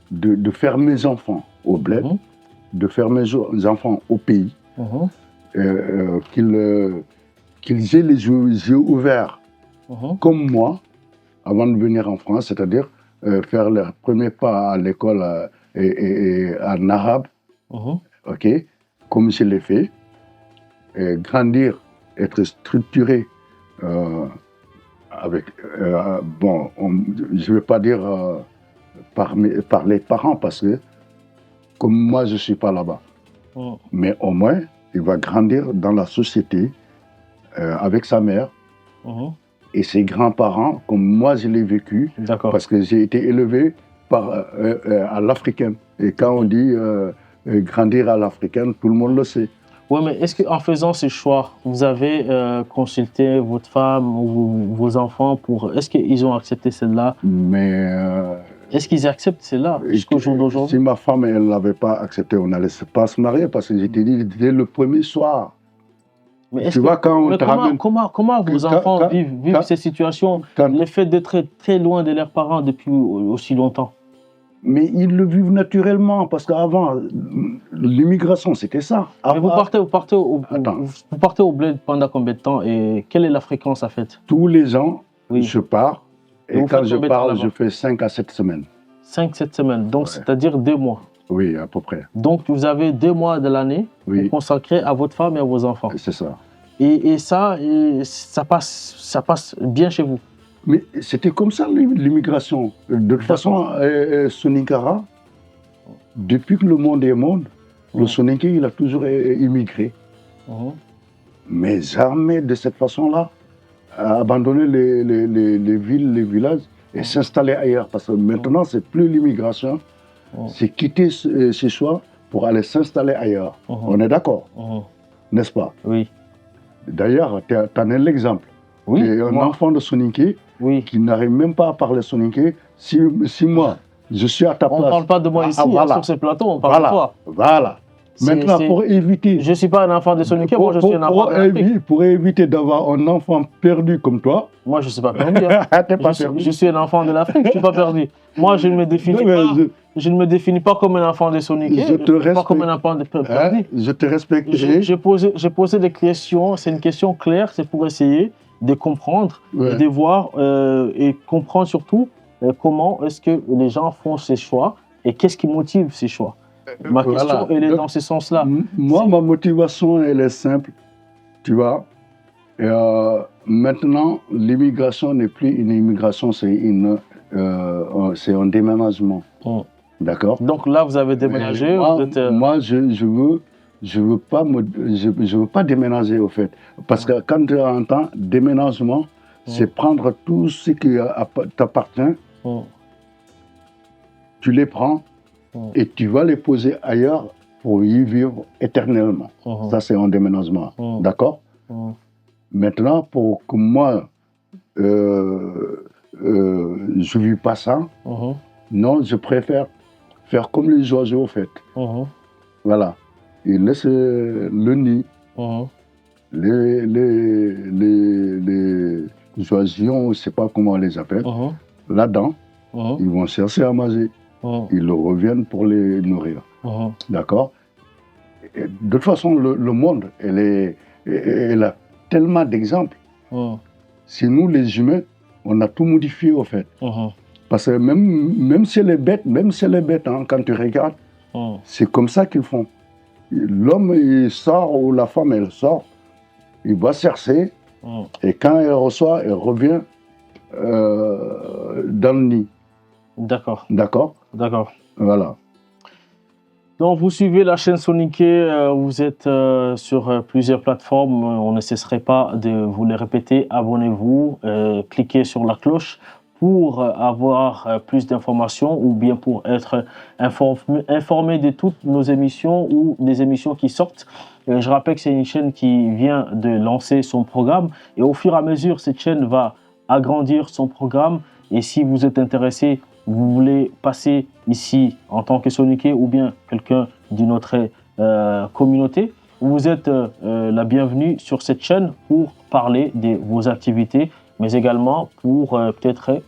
de faire mes enfants au bled, de faire mes enfants au pays, qu'ils aient les yeux ouverts, comme moi, avant de venir en France, c'est-à-dire faire leur premier pas à l'école en arabe, comme je l'ai fait, grandir, être structuré avec, je ne vais pas dire par les parents, parce que comme moi, je ne suis pas là-bas. Mais au moins, il va grandir dans la société avec sa mère et ses grands-parents, comme moi, je l'ai vécu, parce que j'ai été élevé à l'africaine. Et quand on dit grandir à l'africaine, tout le monde le sait. Oui, mais est-ce qu'en faisant ce choix, vous avez consulté votre femme ou vos enfants pour... Est-ce qu'ils ont accepté celle-là? Mais... est-ce qu'ils acceptent celle-là jusqu'au jour d'aujourd'hui? Si ma femme, elle ne l'avait pas accepté, on n'allait pas se marier parce que j'étais dit dès le premier soir. Mais tu vois, quand on te ramène... Comment vos enfants vivent ces situations, le fait d'être très loin de leurs parents depuis aussi longtemps? Mais ils le vivent naturellement, parce qu'avant, l'immigration, c'était ça. Mais vous partez au bled pendant combien de temps et quelle est la fréquence en fait? Tous les ans, je pars. Et quand je pars, je fais 5 à 7 semaines. 5-7 semaines, donc c'est-à-dire 2 mois? Oui, à peu près. Donc vous avez 2 mois de l'année consacrés à votre femme et à vos enfants? C'est ça. Et ça passe bien chez vous? Mais c'était comme ça l'immigration. De toute façon, Sonikara, depuis que le monde est monde, le Soninké, il a toujours immigré. Mais jamais de cette façon-là, à abandonner les villes, les villages et s'installer ailleurs. Parce que maintenant, c'est plus l'immigration, c'est quitter chez soi pour aller s'installer ailleurs. On est d'accord, n'est-ce pas? Oui. D'ailleurs, tu en es l'exemple. Oui, un enfant de Soninké qui n'arrive même pas à parler Soninké. Si moi, je suis à ta place... On ne parle pas de moi ici, voilà. sur ce plateau, on parle de toi. Voilà. Maintenant, pour éviter... Je ne suis pas un enfant de Soninké, moi je suis un enfant de l'Afrique. Pour éviter d'avoir un enfant perdu comme toi... Moi je ne suis pas perdu. Hein. Je suis un enfant de l'Afrique, je ne suis pas perdu. Moi je ne me définis pas. Je ne me définis pas comme un enfant de Soninké, pas comme un enfant de perdu. Je te respecte. J'ai posé des questions, c'est une question claire, c'est pour essayer de comprendre, de voir et comprendre surtout comment est-ce que les gens font ces choix et qu'est-ce qui motive ces choix. Ma question, elle est dans ce sens-là. Moi, ma motivation, elle est simple, tu vois. Maintenant, l'immigration n'est plus une immigration, c'est un déménagement. D'accord. Donc là, vous avez déménagé. Moi, je veux pas déménager au fait, parce que quand tu entends déménagement, c'est prendre tout ce qui t'appartient, tu les prends et tu vas les poser ailleurs pour y vivre éternellement. Ça, c'est un déménagement. D'accord. Maintenant, pour que moi, je vis pas ça, non, je préfère faire comme les oiseaux, au fait. Voilà. Ils laissent le nid. Les oiseaux, on ne sait pas comment on les appelle, là-dedans, ils vont chercher à manger. Ils reviennent pour les nourrir. D'accord. De toute façon, le monde, elle a tellement d'exemples. C'est nous, les humains, on a tout modifié, au fait. Parce que même chez les bêtes, hein, quand tu regardes, c'est comme ça qu'ils font. L'homme, il sort, ou la femme, elle sort, il va chercher, et quand elle reçoit, elle revient dans le nid. D'accord. D'accord. D'accord. Voilà. Donc, vous suivez la chaîne Soninké, vous êtes sur plusieurs plateformes, on ne cesserait pas de vous les répéter. Abonnez-vous, cliquez sur la cloche pour avoir plus d'informations ou bien pour être informé de toutes nos émissions ou des émissions qui sortent. Je rappelle que c'est une chaîne qui vient de lancer son programme et au fur et à mesure, cette chaîne va agrandir son programme. Et si vous êtes intéressé, vous voulez passer ici en tant que Soninké ou bien quelqu'un d'une autre communauté, vous êtes la bienvenue sur cette chaîne pour parler de vos activités, mais également pour peut-être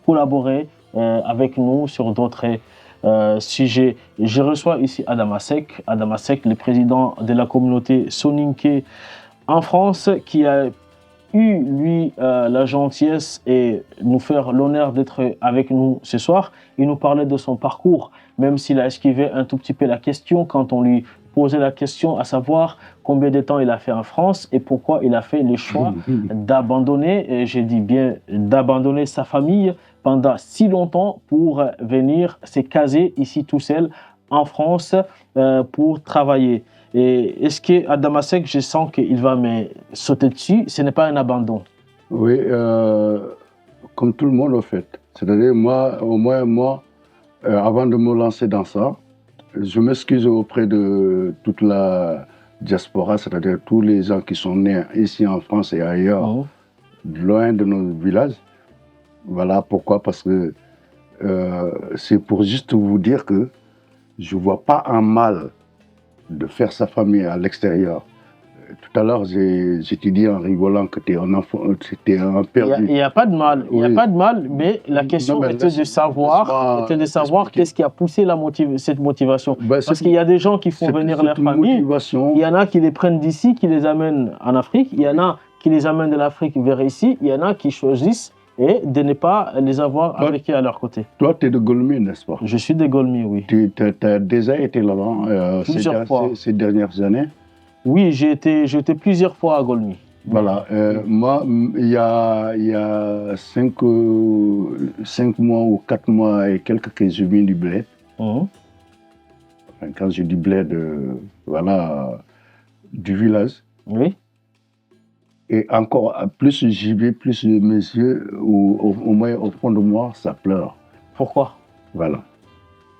collaborer avec nous sur d'autres sujets. Je reçois ici Adama Seck, le président de la communauté Soninké en France, qui a eu, lui, la gentillesse et nous faire l'honneur d'être avec nous ce soir. Il nous parlait de son parcours, même s'il a esquivé un tout petit peu la question quand on lui posait la question, à savoir combien de temps il a fait en France et pourquoi il a fait le choix d'abandonner, et j'ai dit bien d'abandonner sa famille pendant si longtemps pour venir se caser ici tout seul en France pour travailler. Et est-ce que Adama Seck, je sens qu'il va me sauter dessus, ce n'est pas un abandon? Oui, comme tout le monde au fait. C'est-à-dire moi, au moins moi, avant de me lancer dans ça, je m'excuse auprès de toute la diaspora, c'est-à-dire tous les gens qui sont nés ici en France et ailleurs, loin de nos villages. Voilà pourquoi, parce que c'est pour juste vous dire que je ne vois pas un mal de faire sa famille à l'extérieur. Tout à l'heure, j'ai dit en rigolant que tu es un enfant, c'était un perdu. Il n'y a pas de mal, il n'y a pas de mal, mais la question était de savoir qu'est-ce qui a poussé cette motivation. Parce qu'il y a des gens qui font venir leur famille, il y en a qui les prennent d'ici, qui les amènent en Afrique, il y en a qui les amènent de l'Afrique vers ici, il y en a qui choisissent et de ne pas les avoir avec eux à leur côté. Toi, tu es de Golmi, n'est-ce pas? Je suis de Golmi, oui. Tu as déjà été là-bas ces dernières années? Oui, j'ai été plusieurs fois à Golmi. Voilà. Moi, il y a 5 mois ou 4 mois et quelques que je viens du bled. Enfin, quand je dis bled, voilà, du village. Oui. Et encore plus j'y vais, plus mes yeux, au moins au fond de moi, ça pleure. Pourquoi? Voilà.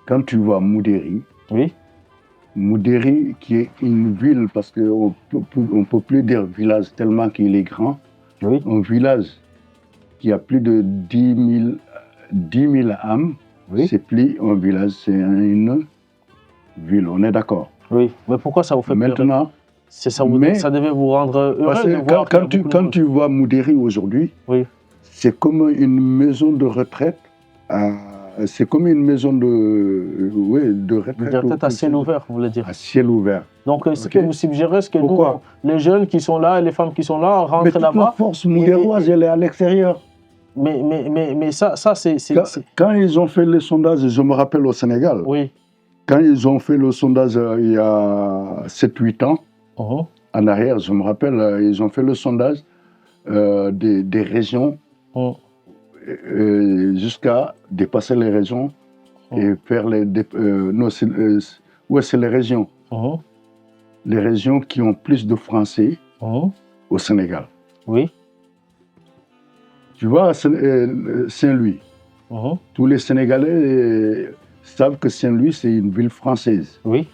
Quand tu vois Moudéri, Oui. Moudéri qui est une ville, parce qu'on ne peut plus dire village tellement qu'il est grand, Oui. un village qui a plus de 10 000 âmes, Oui. c'est plus un village, c'est une ville, on est d'accord. Oui. Mais pourquoi ça vous fait pleurer? Maintenant, Ça devait vous rendre heureux parce de que voir qu'il y a beaucoup de quand monde. tu vois Moudéri aujourd'hui, Oui. c'est comme une maison de retraite. C'est comme une maison de retraite. Peut-être à ciel ouvert, vous voulez dire. À ciel ouvert. Donc, ce Ok. que vous suggérez, c'est que Pourquoi? nous, les jeunes qui sont là et les femmes qui sont là, Mais rentrent toute la là-bas. force moudéroise, elle est à l'extérieur. Mais ça c'est. Quand ils ont fait le sondage, je me rappelle au Sénégal, Oui. quand ils ont fait le sondage il y a 7-8 ans, en arrière, je me rappelle, ils ont fait le sondage des régions jusqu'à dépasser les régions et faire les... non, c'est les régions. Les régions qui ont plus de Français au Sénégal. Oui. Tu vois, Saint-Louis, tous les Sénégalais savent que Saint-Louis, c'est une ville française. Oui.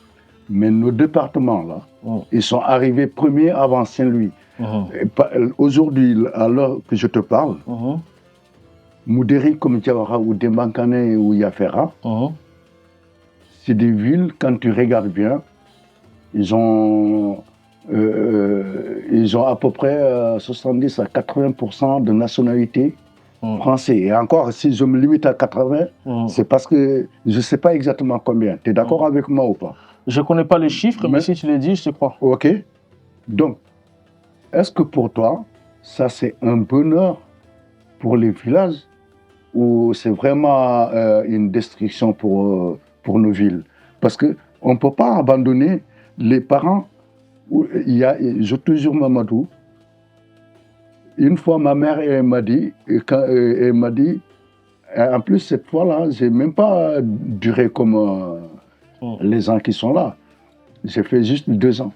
Mais nos départements, là, ils sont arrivés premiers avant Saint-Louis. Aujourd'hui, à l'heure que je te parle, Moudéri, comme Diawara ou Demankane ou Yafera, c'est des villes, quand tu regardes bien, ils ont à peu près 70 à 80% de nationalité française. Et encore, si je me limite à 80, c'est parce que je ne sais pas exactement combien. Tu es d'accord avec moi ou pas? Je ne connais pas les chiffres, mais si tu les dis, je te crois. Ok. Donc, est-ce que pour toi, ça c'est un bonheur pour les villages ou c'est vraiment une destruction pour nos villes? Parce qu'on ne peut pas abandonner les parents. Je te jure, Mamadou, une fois ma mère elle m'a dit, en plus cette fois-là, je n'ai même pas duré comme les gens qui sont là. J'ai fait juste 2 ans.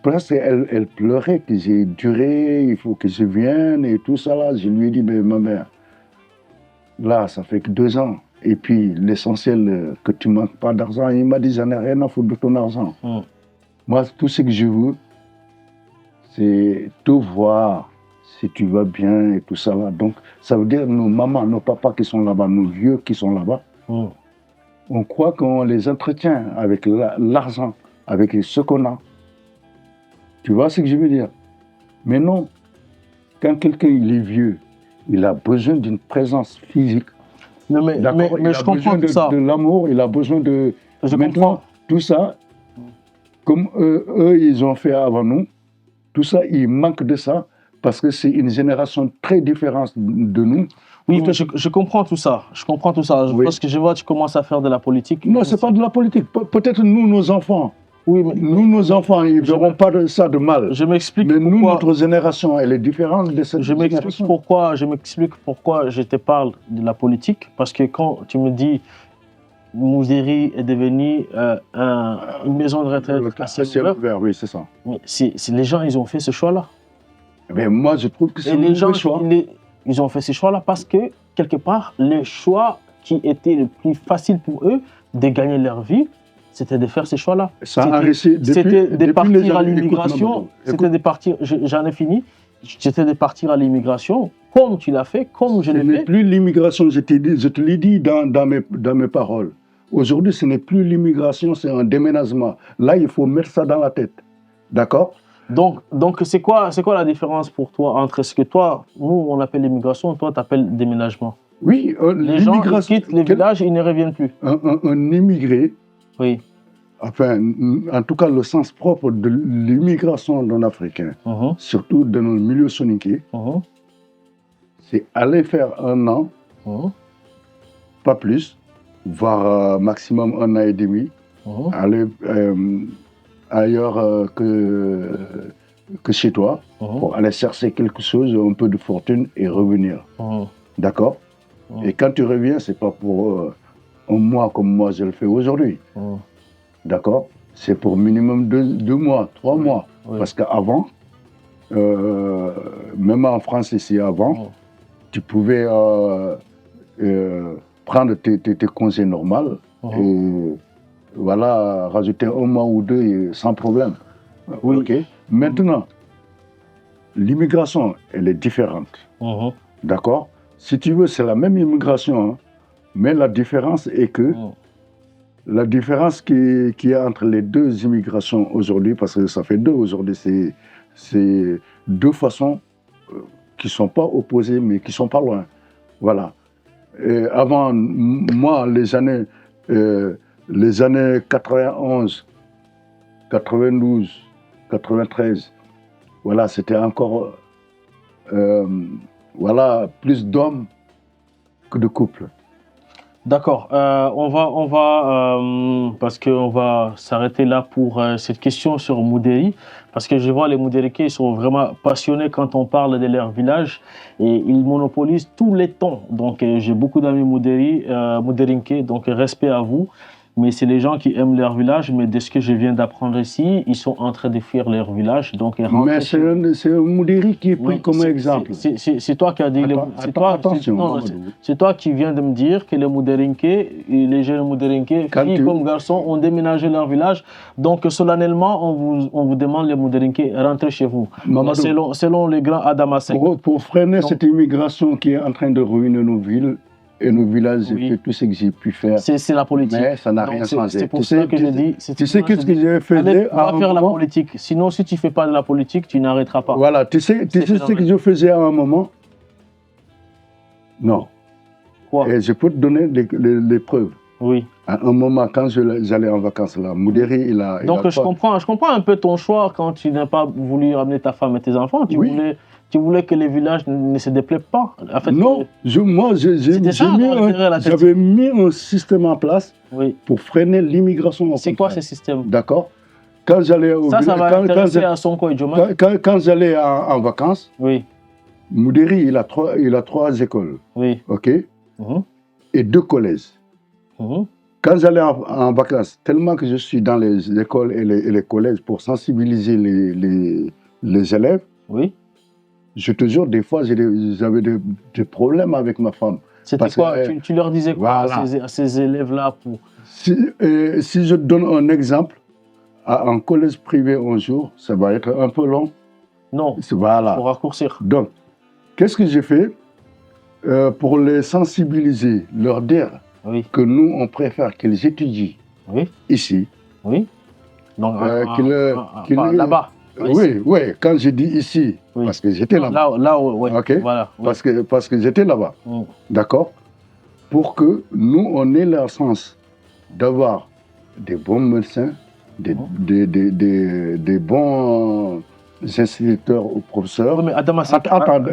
Presque elle pleurait que j'ai duré, il faut que je vienne et tout ça là. Je lui ai dit, mais ma mère, là, ça fait que 2 ans. Et puis, l'essentiel, que tu ne manques pas d'argent. Il m'a dit, j'en ai rien à foutre de ton argent. Moi, tout ce que je veux, c'est te voir, si tu vas bien et tout ça là. Donc, ça veut dire nos mamans, nos papas qui sont là-bas, nos vieux qui sont là-bas, on croit qu'on les entretient avec l'argent, avec ce qu'on a. Tu vois ce que je veux dire? Mais non, quand quelqu'un il est vieux, il a besoin d'une présence physique. Non, mais je comprends tout ça. De l'amour, il a besoin de... Maintenant, tout ça, comme eux, ils ont fait avant nous, tout ça, il manque de ça, parce que c'est une génération très différente de nous. Oui, mais je comprends tout ça. Je comprends tout ça. Oui. Parce que je vois, tu commences à faire de la politique. Non, c'est pas de la politique. Peut-être nous, nos enfants. Oui, mais nos enfants, ils ne verront pas ça de mal. Je m'explique pourquoi. Mais nous, notre génération, elle est différente de cette génération. Je m'explique pourquoi je te parle de la politique. Parce que quand tu me dis Moudéri est devenu une maison de retraite à ciel ouvert, oui, c'est ça. Mais les gens, ils ont fait ce choix-là. Mais moi, je trouve que c'est un mauvais choix. Ils ont fait ce choix-là parce que, quelque part, le choix qui était le plus facile pour eux de gagner leur vie, c'était de faire ces choix-là. C'était de partir à l'immigration. C'était de partir, j'en ai fini, c'était de partir à l'immigration, comme tu l'as fait, comme je l'ai fait. Ce n'est plus l'immigration, je te l'ai dit dans mes paroles. Aujourd'hui, ce n'est plus l'immigration, c'est un déménagement. Là, il faut mettre ça dans la tête. D'accord? Donc c'est quoi la différence pour toi entre ce que toi, nous, on appelle l'immigration, toi, tu appelles déménagement? Oui, les gens quittent les villages, ils ne reviennent plus. Un immigré, oui. Enfin, en tout cas, le sens propre de l'immigration d'un Africain, surtout dans le milieu soninké, c'est aller faire 1 an, pas plus, voire maximum 1 an et demi, aller ailleurs que chez toi, pour aller chercher quelque chose, un peu de fortune et revenir. D'accord? Et quand tu reviens, c'est pas pour un mois comme moi je le fais aujourd'hui. D'accord? C'est pour minimum 2 mois, 3 mois. Oui. Parce qu'avant, même en France ici avant, tu pouvais prendre tes congés normaux et voilà, rajouter un mois ou deux sans problème. Oui. Ok. Maintenant, l'immigration, elle est différente. D'accord? Si tu veux, c'est la même immigration, hein, mais la différence est que la différence qui est entre les deux immigrations aujourd'hui, parce que ça fait deux aujourd'hui, c'est deux façons qui ne sont pas opposées, mais qui ne sont pas loin. Voilà. Et avant, moi, les années 91, 92, 93, voilà, c'était encore voilà, plus d'hommes que de couples. D'accord. On va parce qu'on va s'arrêter là pour cette question sur Moudéri, parce que je vois les Moudérikés, ils sont vraiment passionnés quand on parle de leur village et ils monopolisent tous les temps. Donc j'ai beaucoup d'amis Moudérinké, donc respect à vous. Mais c'est les gens qui aiment leur village, mais de ce que je viens d'apprendre ici, ils sont en train de fuir leur village. Donc, mais c'est un Moudéri qui est pris comme exemple. C'est toi qui as dit... C'est toi qui viens de me dire que les Moudérinké, les jeunes Moudérinké, filles comme garçons, ont déménagé leur village. Donc, solennellement, on vous demande, les Moudérinké, rentrez chez vous. Selon les grands Adamasek. Pour freiner cette immigration qui est en train de ruiner nos villes, et nos villages, j'ai fait tout ce que j'ai pu faire. C'est la politique. Mais ça n'a rien changé. C'est pour ça que je dis... Tu sais qu'est-ce que j'ai fait? On va faire la politique. Sinon, si tu ne fais pas de la politique, tu n'arrêteras pas. Voilà. Tu sais ce que je faisais à un moment? Non. Quoi? Et je peux te donner les preuves. Oui. À un moment, quand j'allais en vacances là, Moudéri, il a... Donc, je comprends un peu ton choix quand tu n'as pas voulu ramener ta femme et tes enfants. Tu voulais que les villages ne se déplaient pas. En fait, non, moi, j'avais mis un système en place pour freiner l'immigration. C'est quoi ce système? D'accord. Quand j'allais au village, ça va intéresser à Sonko et Djoma. Quand j'allais en vacances, Moudéri, il a 3 écoles. Oui. OK. Et 2 collèges. Quand j'allais en vacances, tellement que je suis dans les écoles et les collèges pour sensibiliser les élèves, je te jure, des fois, j'avais des problèmes avec ma femme. C'était quoi? Tu leur disais quoi à ces élèves-là si je donne un exemple, en collège privé un jour, ça va être un peu long. Non, voilà. Pour raccourcir. Donc, qu'est-ce que j'ai fait pour les sensibiliser, leur dire que nous, on préfère qu'ils étudient ici. Oui. Donc, là-bas. Oui, quand je dis ici, parce que j'étais là-bas. Okay. Voilà, parce que j'étais là-bas. D'accord? Pour que nous, on ait la chance d'avoir des bons médecins, des bons instituteurs ou professeurs. Mais Adama,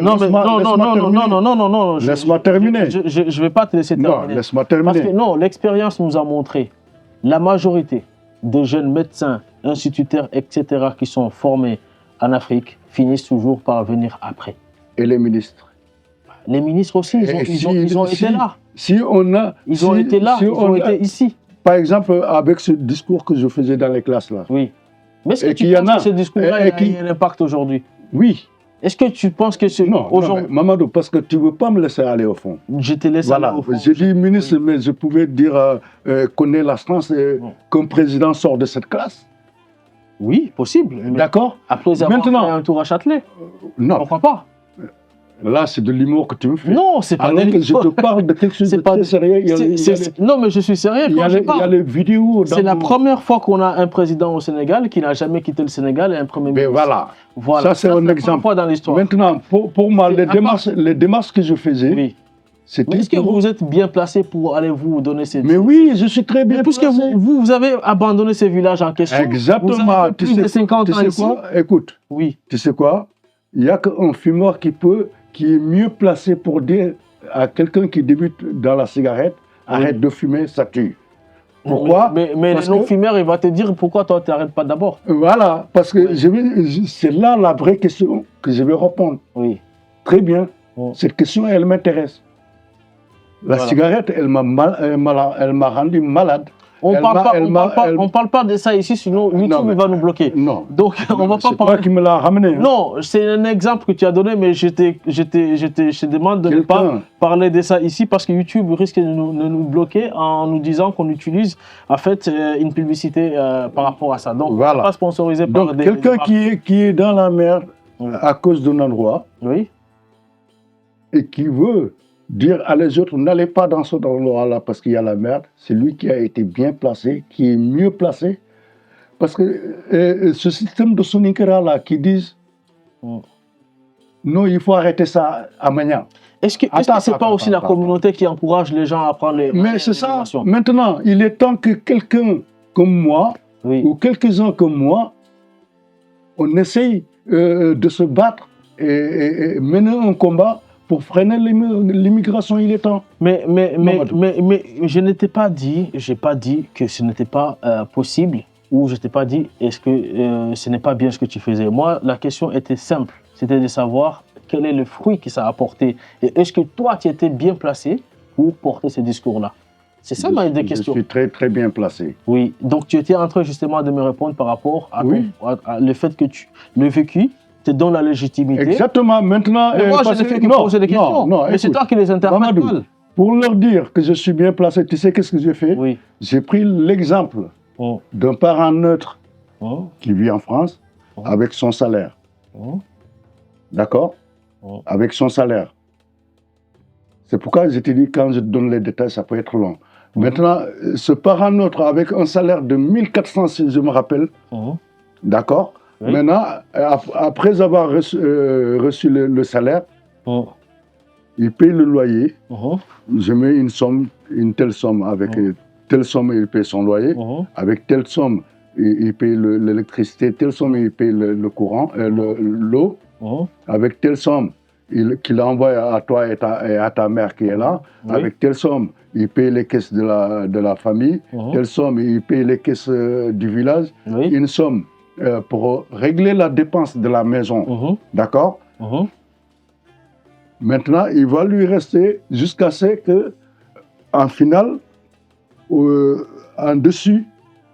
non. Laisse-moi terminer. Je ne vais pas te laisser terminer. Non, laisse-moi terminer. Parce que l'expérience nous a montré, la majorité des jeunes médecins, instituteurs, etc., qui sont formés en Afrique, finissent toujours par venir après. Et les ministres? Les ministres aussi, ils ont été là. Ils ont été là, ils ont été ici. Par exemple, avec ce discours que je faisais dans les classes là. Oui. Mais est-ce que tu penses que ce discours-là a un impact aujourd'hui? Oui. Est-ce que tu penses que c'est aujourd'hui... Non, Mamadou, parce que tu ne veux pas me laisser aller au fond. Je te laisse aller au fond. J'ai dit ministre, mais je pouvais dire qu'on est la France et qu'un président sort de cette classe. Oui, possible. D'accord. Après avoir fait un tour à Châtelet. Non. Pourquoi pas? Là, c'est de l'humour que tu me fais. Non, c'est pas alors que je te parle de quelque chose de très sérieux. Non, mais je suis sérieux quand je parle. Il y a les vidéos. C'est la première fois qu'on a un président au Sénégal qui n'a jamais quitté le Sénégal et un premier ministre. Mais voilà. Ça, c'est un exemple. Fois dans l'histoire. Maintenant, pour moi, les démarches que je faisais, c'était... Mais est-ce que vous êtes bien placé pour aller vous donner ces... Mais oui, je suis très bien placé. Puisque vous avez abandonné ces villages en question. Exactement. Vous avez plus de 50 ans ici. Écoute. Oui. Tu sais quoi? Il n'y a qu'un fumeur qui est mieux placé pour dire à quelqu'un qui débute dans la cigarette, arrête de fumer, ça tue. Pourquoi? Mais le non-fumeur, il va te dire pourquoi toi, tu n'arrêtes pas d'abord. Voilà, parce que c'est là la vraie question que je vais répondre. Oui. Très bien. Cette question, elle m'intéresse. La cigarette, elle m'a rendu malade. On ne parle pas de ça ici, sinon YouTube va nous bloquer. Non. Donc, on va pas parler. C'est toi qui me l'as ramené. Hein. Non, c'est un exemple que tu as donné, mais je te demande de ne pas parler de ça ici parce que YouTube risque de nous bloquer en nous disant qu'on utilise en fait une publicité par rapport à ça. Donc, voilà. On ne pas sponsorisé par donc, quelqu'un qui est dans la merde à cause d'un endroit et qui veut dire à les autres, n'allez pas dans cet endroit-là parce qu'il y a la merde, c'est lui qui a été bien placé, qui est mieux placé. Parce que ce système de Soninkéra-là qui disent non, il faut arrêter ça à Magnan. Est-ce que ce n'est pas aussi la communauté qui encourage les gens à prendre les... Mais c'est ça. Maintenant, il est temps que quelqu'un comme moi, ou quelques-uns comme moi, on essaye de se battre et mener un combat pour freiner l'immigration, il est temps. Mais je n'ai pas dit que ce n'était pas possible, ou je t'ai pas dit est-ce que ce n'est pas bien ce que tu faisais. Moi, la question était simple, c'était de savoir quel est le fruit que ça a apporté. Et est-ce que toi, tu étais bien placé pour porter ce discours-là? C'est ça ma question. Je suis très, très bien placé. Oui, donc tu étais en train justement de me répondre par rapport à le fait que le vécu te donne la légitimité. Exactement, maintenant... Mais moi, je ne fais que poser des questions. Mais c'est toi qui les interprètes mal. Pour leur dire que je suis bien placé, tu sais qu'est-ce que j'ai fait? J'ai pris l'exemple d'un parent neutre qui vit en France avec son salaire. D'accord? Avec son salaire. C'est pourquoi je t'ai dit, quand je te donne les détails, ça peut être long. Maintenant, ce parent neutre avec un salaire de 1400, si je me rappelle, d'accord? Maintenant, après avoir reçu le salaire, il paye le loyer. Je mets une telle somme. Avec telle somme, il paye son loyer. Avec telle somme, il paye l'électricité. Telle somme, il paye le courant, l'eau. Avec telle somme, qu'il envoie à toi et à ta mère qui est là. Avec telle somme, il paye les caisses de la famille. Telle somme, il paye les caisses du village. Une somme pour régler la dépense de la maison. D'accord? Maintenant, il va lui rester jusqu'à ce que, en finale, en dessus,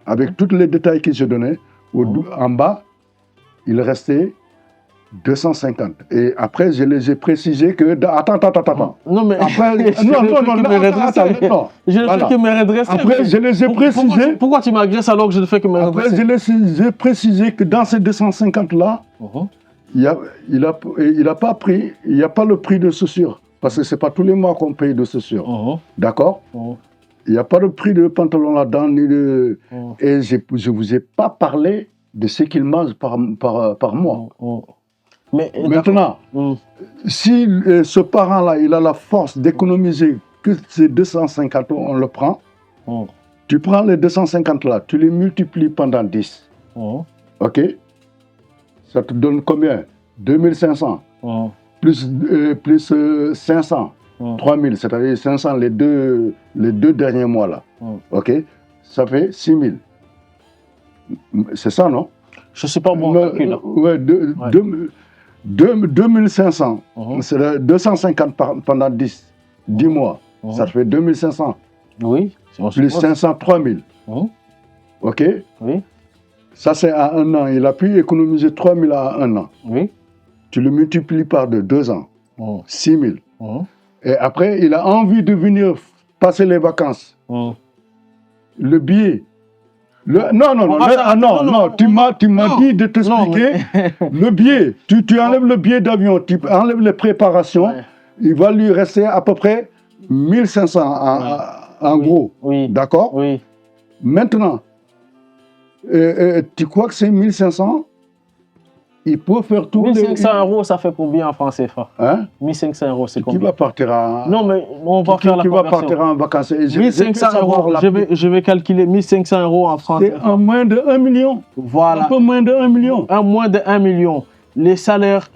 avec tous les détails que j'ai donnés, en bas, il restait 250. Et après, je les ai précisé que... Attends. Non, mais... Après, je ne fais que me redresser. Après, je les ai précisé... Pourquoi tu m'agresses alors que je ne fais que me redresser? Après, je les ai précisé que dans ces 250-là, il n'y a pas le prix de chaussures. Parce que ce n'est pas tous les mois qu'on paye de chaussures. D'accord? Il n'y a pas de prix de pantalon là-dedans. Et je ne vous ai pas parlé de ce qu'ils mangent par mois. Mais, maintenant, si ce parent-là, il a la force d'économiser que ces 250 euros, on le prend. Tu prends les 250 là, tu les multiplies pendant 10. OK? Ça te donne combien? 2500. Plus 500. 3000, c'est-à-dire 500 les deux derniers mois là. OK? Ça fait 6000. C'est ça, non? Je ne sais pas moi. Ouais, 2500, c'est 250 pendant 10 mois, ça fait 2500. Oui. Plus 500, 3000. OK? Oui. Ça, c'est à un an. Il a pu économiser 3000 à un an. Oui. Tu le multiplies par 2 ans. 6000. Et après, il a envie de venir passer les vacances. Le billet. Non, tu m'as dit de t'expliquer. Le billet, tu enlèves le billet d'avion, tu enlèves les préparations, il va lui rester à peu près 1500 en gros. Oui. D'accord? Oui. Maintenant, tu crois que c'est 1500? Il peut faire tout. 1500 euros, ça fait combien en francs CFA? 1500 euros, c'est combien? Qui va partir en... Non, mais on va faire la conversion. Qui va partir en vacances? 1500 euros, je vais calculer 1500 euros en francs CFA. C'est en moins de 1 million. Voilà. Un peu moins de 1 million. En moins de 1 million. Les salaires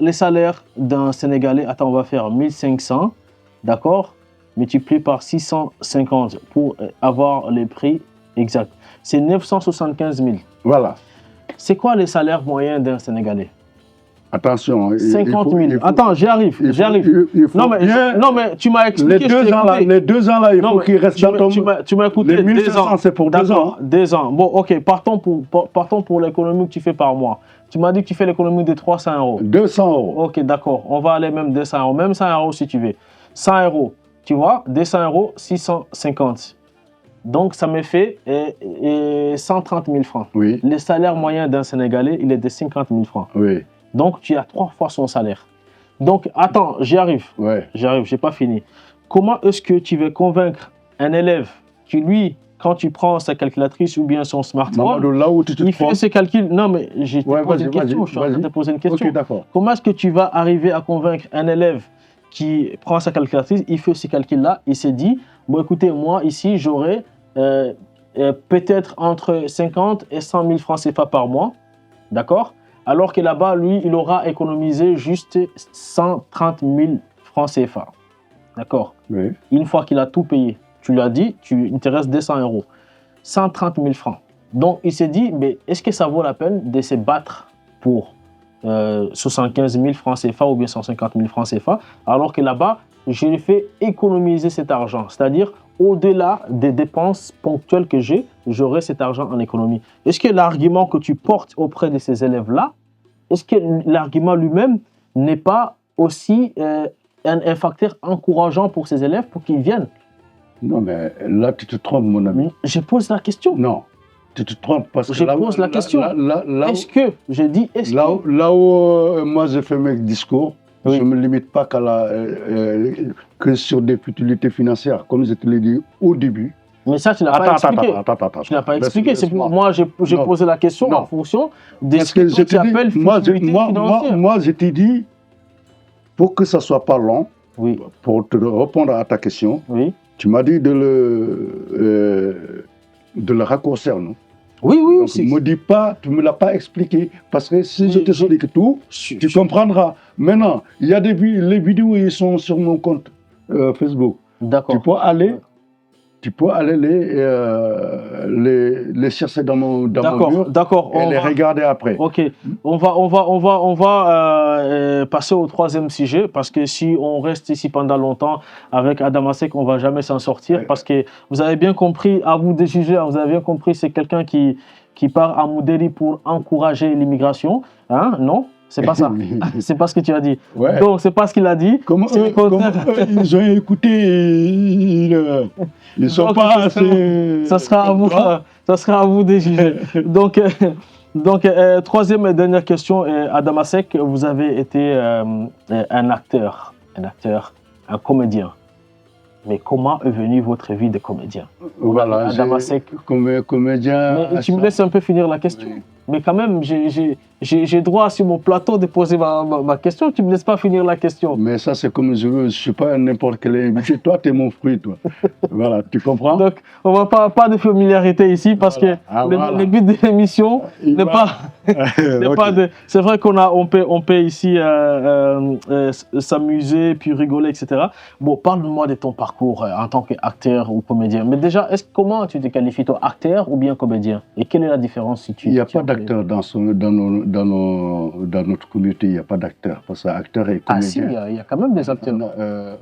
d'un Sénégalais, attends, on va faire 1500, d'accord? Multiplié par 650 pour avoir les prix exacts. C'est 975 000. Voilà. C'est quoi les salaires moyens d'un Sénégalais? Attention. 50 000. Attends, j'y arrive. Non, mais tu m'as expliqué. Les 2 ans là, il faut qu'il reste dans ton... Tu m'as écouté. Les 1500, c'est pour 2 ans. 2 ans. Bon, ok, partons pour l'économie que tu fais par mois. Tu m'as dit que tu fais l'économie de 300 euros. 200 euros. Ok, d'accord. On va aller même 200 euros. Même 100 euros si tu veux. 100 euros. Tu vois, 200 euros, 650. Donc, ça me fait 130 000 francs. Oui. Le salaire moyen d'un Sénégalais, il est de 50 000 francs. Oui. Donc, tu as 3 fois son salaire. Donc, attends, j'y arrive. Ouais. J'arrive, je n'ai pas fini. Comment est-ce que tu veux convaincre un élève qui, lui, quand tu prends sa calculatrice ou bien son smartphone, Mamadou, là où tu te il fait ses calculs. Non, mais j'ai posé une question. Je suis en train de te poser une question. Ok, d'accord. Comment est-ce que tu vas arriver à convaincre un élève qui prend sa calculatrice, il fait ces calculs-là, il s'est dit, bon, écoutez, moi, ici, j'aurai peut-être entre 50 et 100 000 francs CFA par mois, d'accord? Alors que là-bas, lui, il aura économisé juste 130 000 francs CFA. D'accord? Oui. Une fois qu'il a tout payé, tu lui as dit, il te reste 200 euros. 130 000 francs. Donc, il s'est dit, mais est-ce que ça vaut la peine de se battre pour 75 000 francs CFA ou bien 150 000 francs CFA, alors que là-bas, je lui fais économiser cet argent. C'est-à-dire, au-delà des dépenses ponctuelles que j'ai, j'aurai cet argent en économie. Est-ce que l'argument que tu portes auprès de ces élèves-là, est-ce que l'argument lui-même n'est pas aussi un facteur encourageant pour ces élèves pour qu'ils viennent? Non, mais là, tu te trompes, mon ami. Je pose la question. Non, tu te trompes parce que je pose la question. Est-ce que, je dis, est-ce que... Là où moi, je fais mes discours, oui. Je ne me limite pas que sur des futilités financières, comme je te l'ai dit au début. Mais ça, tu n'as pas expliqué. Attends. Tu n'as pas expliqué. C'est pour moi, j'ai posé la question en fonction de ce que tu appelles futilité financière. Moi, je t'ai dit, pour que ça ne soit pas long, oui. Pour te répondre à ta question, oui. Tu m'as dit de le raccourcir, non? Oui. Donc, ne me dis pas, tu ne me l'as pas expliqué, parce que si je t'explique tout, tu comprendras. Maintenant, il y a les vidéos, ils sont sur mon compte Facebook. D'accord. Tu peux aller les chercher dans mon mur et les regarder après. Ok. On va passer au 3e sujet, parce que si on reste ici pendant longtemps avec Adamasek, on ne va jamais s'en sortir, parce que vous avez bien compris, à vous de juger, vous avez bien compris, c'est quelqu'un qui part à Moudéri pour encourager l'immigration. Hein? Non? C'est pas ça. C'est pas ce que tu as dit. Ouais. Donc, c'est pas ce qu'il a dit. Comment ils ont écouté, ils sont pas assez... Ça sera à vous de juger. Donc, 3e et dernière question, Adamasek, vous avez été un acteur, un comédien. Mais comment est venue votre vie de comédien? Voilà, Adamasek. Comédien... Mais tu me laisses un peu finir la question. Oui. Mais quand même, j'ai droit sur mon plateau de poser ma question. Tu ne me laisses pas finir la question. Mais ça, c'est comme je veux. Je ne suis pas n'importe quel invité. Toi, tu es mon fruit, toi. Voilà, tu comprends? Donc, on ne va pas de familiarité ici, parce que le but de l'émission n'est pas... okay. C'est vrai on peut ici s'amuser, puis rigoler, etc. Bon, parle-moi de ton parcours en tant qu'acteur ou comédien. Mais déjà, comment tu te qualifies, toi, acteur ou bien comédien? Et quelle est la différence si tu... Il n'y a pas d'acteur dans notre communauté, il n'y a pas d'acteur. Parce que acteur et comédien... Ah si, il y a quand même des acteurs.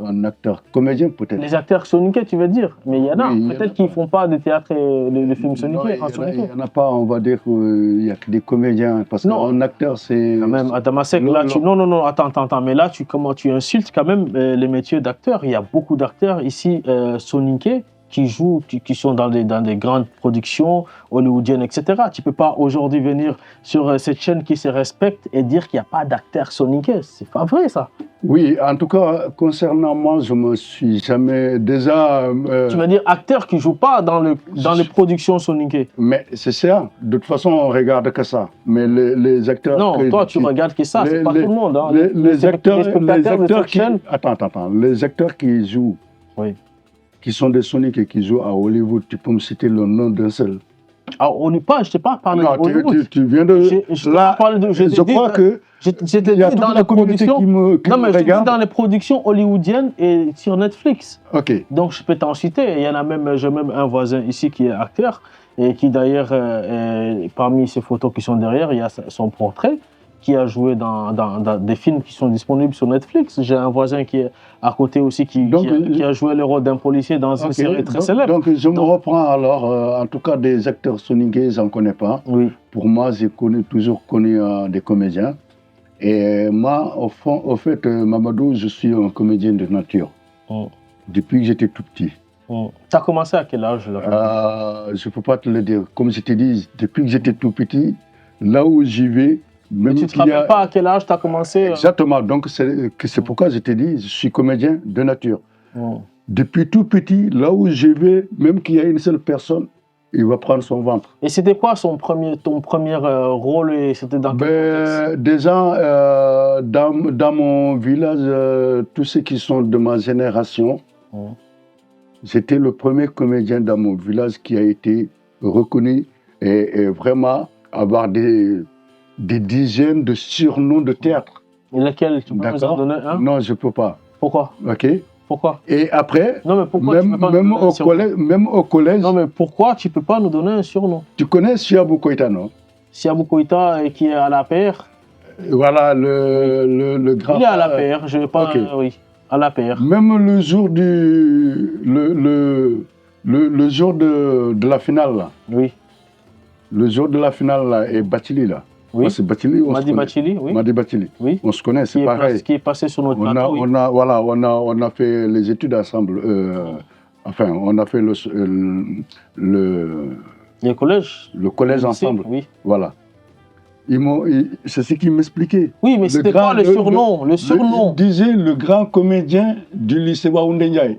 Un acteur comédien, peut-être. Les acteurs soniqués, tu veux dire? Mais il y en a, peut-être qui ne font pas de théâtre et de films soniqués. Il n'y en a pas, on va dire qu'il n'y a que des comédiens. Parce qu'un acteur, c'est... Quand même, Adamasek, là, non, attends, mais là, tu insultes quand même les métiers d'acteurs. Il y a beaucoup d'acteurs ici, soniqués, qui jouent, qui sont dans des grandes productions hollywoodiennes, etc. Tu ne peux pas aujourd'hui venir sur cette chaîne qui se respecte et dire qu'il n'y a pas d'acteurs soniqués. C'est pas vrai, ça. Oui, en tout cas, concernant moi, je me suis jamais déjà... Tu veux dire acteurs qui ne jouent pas dans les productions soniquées? Mais c'est ça. De toute façon, on ne regarde que ça. Mais les acteurs... Non, toi, tu regardes que ça. C'est pas tout le monde. Hein. Les acteurs qui... Attends. Les acteurs qui jouent... Oui. Qui sont des soniques et qui jouent à Hollywood, tu peux me citer le nom d'un seul? Ah, on n'est pas, je ne t'ai pas parlé de Hollywood. Tu viens de... Je crois que... Il y a toute la communauté qui me regarde. Dans les productions hollywoodiennes et sur Netflix. Ok. Donc, je peux t'en citer. Il y en a même, j'ai même un voisin ici qui est acteur et qui d'ailleurs, parmi ces photos qui sont derrière, il y a son portrait. qui a joué dans des films qui sont disponibles sur Netflix. J'ai un voisin qui est à côté aussi qui a joué le rôle d'un policier dans une série très célèbre. Donc je me reprends alors, en tout cas des acteurs soninké, je n'en connais pas. Oui. Pour moi, j'ai toujours connu des comédiens. Et moi, au fait, Mamadou, je suis un comédien de nature. Depuis que j'étais tout petit. Tu as commencé à quel âge là? Je ne peux pas te le dire. Comme je t'ai dit, depuis que j'étais tout petit, là où j'y vais, même tu ne te rappelles pas à quel âge tu as commencé? Exactement. Donc c'est pourquoi je t'ai dit, je suis comédien de nature. Depuis tout petit, là où je vais, même qu'il y a une seule personne, il va prendre son ventre. Et c'était quoi ton premier rôle et c'était dans quel contexte? Déjà, dans mon village, tous ceux qui sont de ma génération, j'étais le premier comédien dans mon village qui a été reconnu et vraiment avoir des dizaines de surnoms de théâtre. Et lesquels? Tu peux nous en donner un? Non, je ne peux pas. Pourquoi? Ok. Pourquoi? Et après, non, mais pourquoi même au collège... Non, mais pourquoi tu ne peux pas nous donner un surnom? Tu connais Siabou Koïta, non? Siabou Koïta qui est à la paire. Voilà, le grand... Il est à la paire, je ne vais pas... Okay. Oui, à la paire. Même le jour le jour de la finale, là. Oui. Le jour de la finale, là, et Batili, là. Oui. C'est Batili, Madi Batili, oui. Madi Batili. Oui. On se connaît, c'est pareil. Qui est passé sur notre plateau, oui. On a fait les études ensemble. Enfin, on a fait le collège. Le collège ensemble. Oui. Voilà. C'est ce qu'ils m'expliquaient. Oui, mais c'était quoi le surnom? Le surnom. Ils disaient le grand comédien du lycée Waoundé Ndiaye.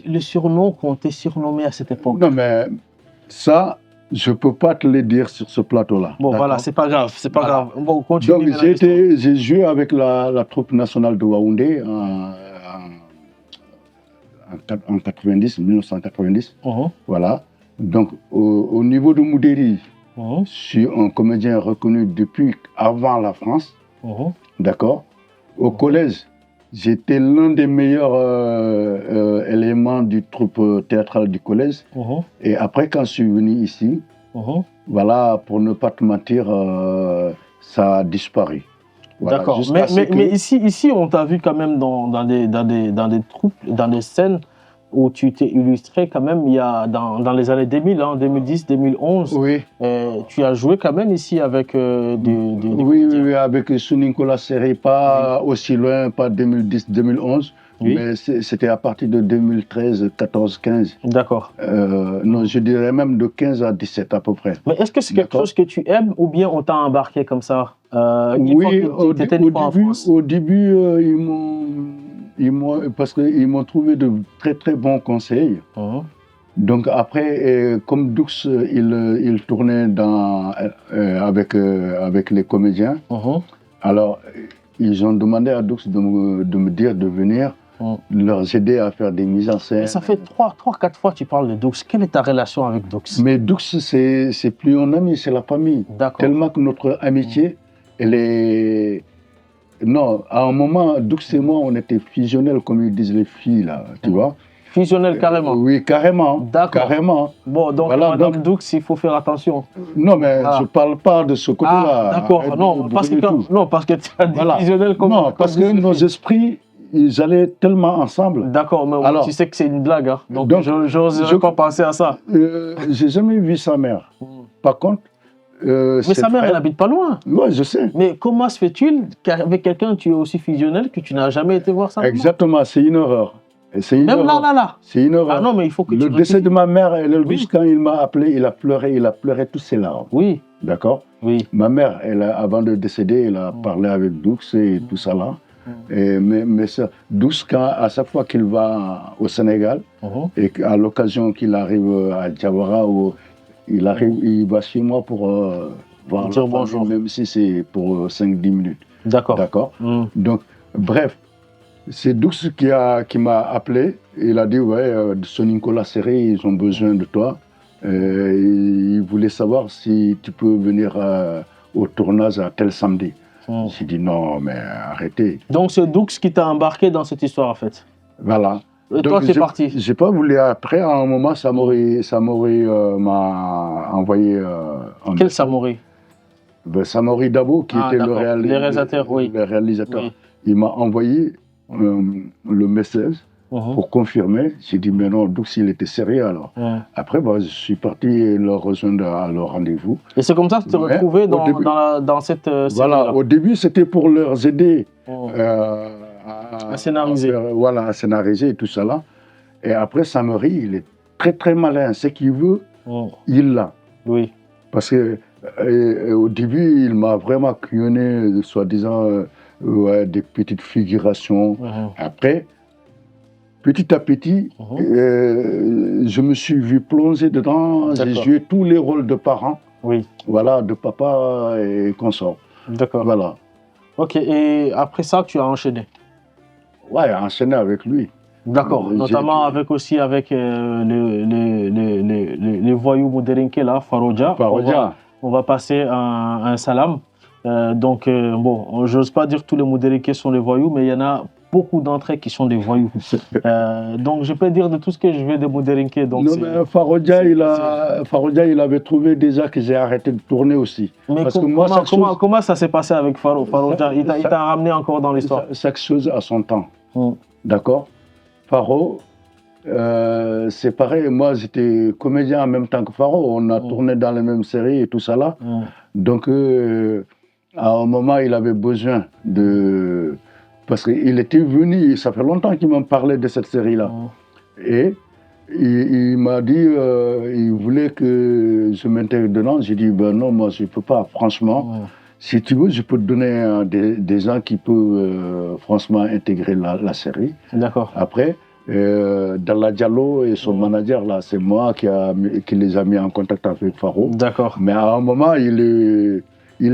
Le surnom qu'on t'est surnommé à cette époque. Non, mais ça, je ne peux pas te le dire sur ce plateau-là. Bon, voilà, c'est pas grave, c'est pas grave. On va continuer. Donc, j'ai joué avec la troupe nationale de Waoundé en 1990. Voilà. Donc, au niveau de Moudéri, je suis un comédien reconnu depuis avant la France. D'accord. Au collège, j'étais l'un des meilleurs éléments du troupe théâtrale du collège. Et après, quand je suis venu ici, voilà, pour ne pas te mentir, ça a disparu. Voilà, d'accord. Mais ici, on t'a vu quand même dans des troupes, dans des scènes où tu t'es illustré quand même dans les années 2000, 2010, 2011. Oui. Tu as joué quand même ici avec oui, avec Soninkola Série, pas aussi loin, pas 2010, 2011. Oui. Mais c'était à partir de 2013, 14, 15. D'accord. Non, je dirais même de 15 à 17 à peu près. Mais est-ce que c'est quelque chose que tu aimes ou bien on t'a embarqué comme ça? Oui, au début, parce qu'ils m'ont trouvé de très très bons conseils. Donc après, comme Doux, il tournait avec les comédiens, alors ils ont demandé à Doux de me dire de venir leur aider à faire des mises en scène. Mais ça fait 3-4 fois que tu parles de Doux. Quelle est ta relation avec Doux? Mais Doux, c'est plus un ami, c'est la famille. Tellement que notre amitié, elle est... Non, à un moment, Doux et moi, on était fusionnels, comme ils disent les filles, là, tu vois. Fusionnels carrément? Oui, carrément. D'accord. Carrément. Bon, donc, voilà, Madame Doux, il faut faire attention. Non, mais je ne parle pas de ce côté-là. D'accord. Non, parce que tu as dit fusionnel comme... Non, parce que nos esprits, ils allaient tellement ensemble. D'accord, mais alors, tu sais que c'est une blague, hein. Donc je n'oserais pas penser à ça. J'ai jamais vu sa mère. Par contre, mais sa mère, elle habite pas loin. Oui, je sais. Mais comment se fait-il qu'avec quelqu'un, tu es aussi fusionnel que tu n'as jamais été voir sa mère? Exactement, c'est une horreur. Même là. C'est une horreur. Ah non, mais il faut que le décès de ma mère, quand il m'a appelé, il a pleuré toutes ses larmes. Oui. D'accord. Oui. Ma mère, avant de décéder, elle a parlé avec Doux et tout ça là. Mais Doux, à chaque fois qu'il va au Sénégal, et à l'occasion qu'il arrive à Diawara, il va chez moi pour voir dire bonjour, même si c'est pour 5-10 minutes. D'accord. D'accord. Donc, bref, c'est Doux qui m'a appelé. Il a dit, ouais, Soninkola Série, ils ont besoin de toi. Il voulait savoir si tu peux venir au tournage à tel samedi. J'ai dit non, mais arrêtez. Donc c'est Doux qui t'a embarqué dans cette histoire en fait. Voilà. Et toi, c'est parti. J'ai pas voulu. Après, à un moment, Samori m'a envoyé. Quel Samori? Ben, Samori Dabo, qui était d'accord. Le réalisateur, oui. le réalisateur, Oui. il m'a envoyé le message pour confirmer. J'ai dit, mais non, donc s'il était sérieux alors. Après, bah, je suis parti le rejoindre à leur rendez-vous. Et c'est comme ça que tu t'es retrouvé dans cette série-là. Voilà, au début, c'était pour leur aider à scénariser. Voilà, à scénariser et tout ça là. Et après, Samori, il est très très malin. Ce qu'il veut, il l'a. Oui. Parce que au début, il m'a vraiment crayonné, soi-disant, des petites figurations. Après, petit à petit, je me suis vu plonger dedans. J'ai joué tous les rôles de parents. Oui. Voilà, de papa et consort. D'accord. Voilà. Ok, et après ça, tu as enchaîné? Ouais, enchaîné avec lui. D'accord, notamment avec les voyous modérinqués là, Faroja. On va passer un salam. Bon, j'ose pas dire que tous les modérinqués sont des voyous, mais il y en a beaucoup d'entre eux qui sont des voyous. Donc je peux dire de tout ce que je veux des modérinqués. Non, mais Faroja, il avait trouvé déjà que j'ai arrêté de tourner aussi. Mais parce comment ça s'est passé avec Faroja? Il t'a ramené encore dans l'histoire? Chaque chose a son temps. D'accord? Faro, c'est pareil, moi j'étais comédien en même temps que Faro, on a tourné dans les mêmes séries et tout ça là. Donc à un moment il avait besoin de... Parce qu'il était venu, ça fait longtemps qu'il m'en parlait de cette série là. Et il m'a dit, il voulait que je m'intègre dedans. J'ai dit, ben non, moi je ne peux pas, franchement. Si tu veux, je peux te donner des gens qui peuvent franchement intégrer la série. D'accord. Après, Dalla Diallo et son manager, là, c'est moi qui les a mis en contact avec Faro. D'accord. Mais à un moment, il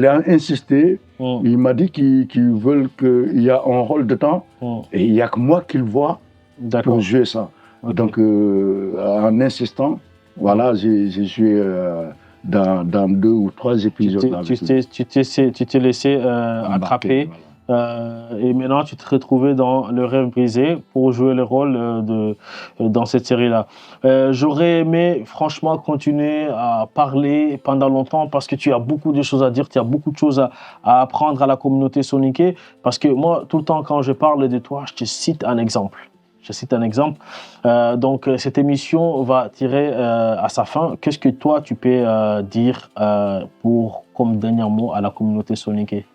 a insisté. Il m'a dit qu'ils veulent qu'il y a un rôle de temps et il n'y a que moi qui le vois pour jouer ça. Donc, en insistant, voilà, j'ai joué... Dans 2 ou 3 épisodes. Tu t'es laissé attraper et maintenant tu te retrouvais dans Le Rêve brisé pour jouer le rôle dans cette série-là. J'aurais aimé franchement continuer à parler pendant longtemps parce que tu as beaucoup de choses à dire, tu as beaucoup de choses à apprendre à la communauté soniquée parce que moi, tout le temps quand je parle de toi, je te cite un exemple. Je cite un exemple. Donc, cette émission va tirer à sa fin. Qu'est-ce que toi, tu peux dire comme dernier mot à la communauté soniquée?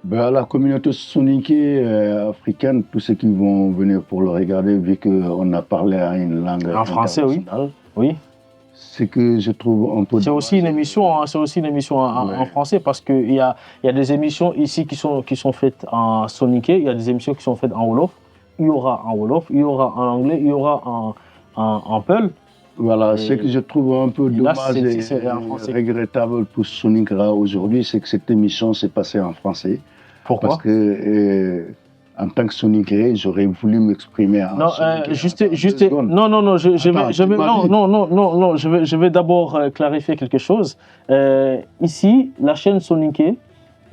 Ben, à la communauté soniquée africaine, tous ceux qui vont venir pour le regarder, vu qu'on a parlé à une langue en français, oui. C'est que je trouve un peu... C'est aussi une émission, hein, en français parce qu'il y a des émissions ici qui sont faites en soniqué, il y a des émissions qui sont faites en wolof. Il y aura en wolof, il y aura en anglais, il y aura en peul. Voilà, ce que je trouve un peu dommage et regrettable pour Soningra aujourd'hui, c'est que cette émission s'est passée en français. Pourquoi? Parce que en tant que Soningré, j'aurais voulu m'exprimer en je vais d'abord clarifier quelque chose. Ici, la chaîne Soninké,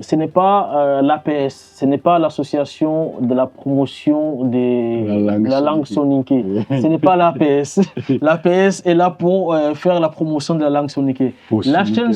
ce n'est pas l'APS, ce n'est pas l'association de la promotion de la langue soninké. Ce n'est pas l'APS. L'APS est là pour faire la promotion de la langue soninké. La chaîne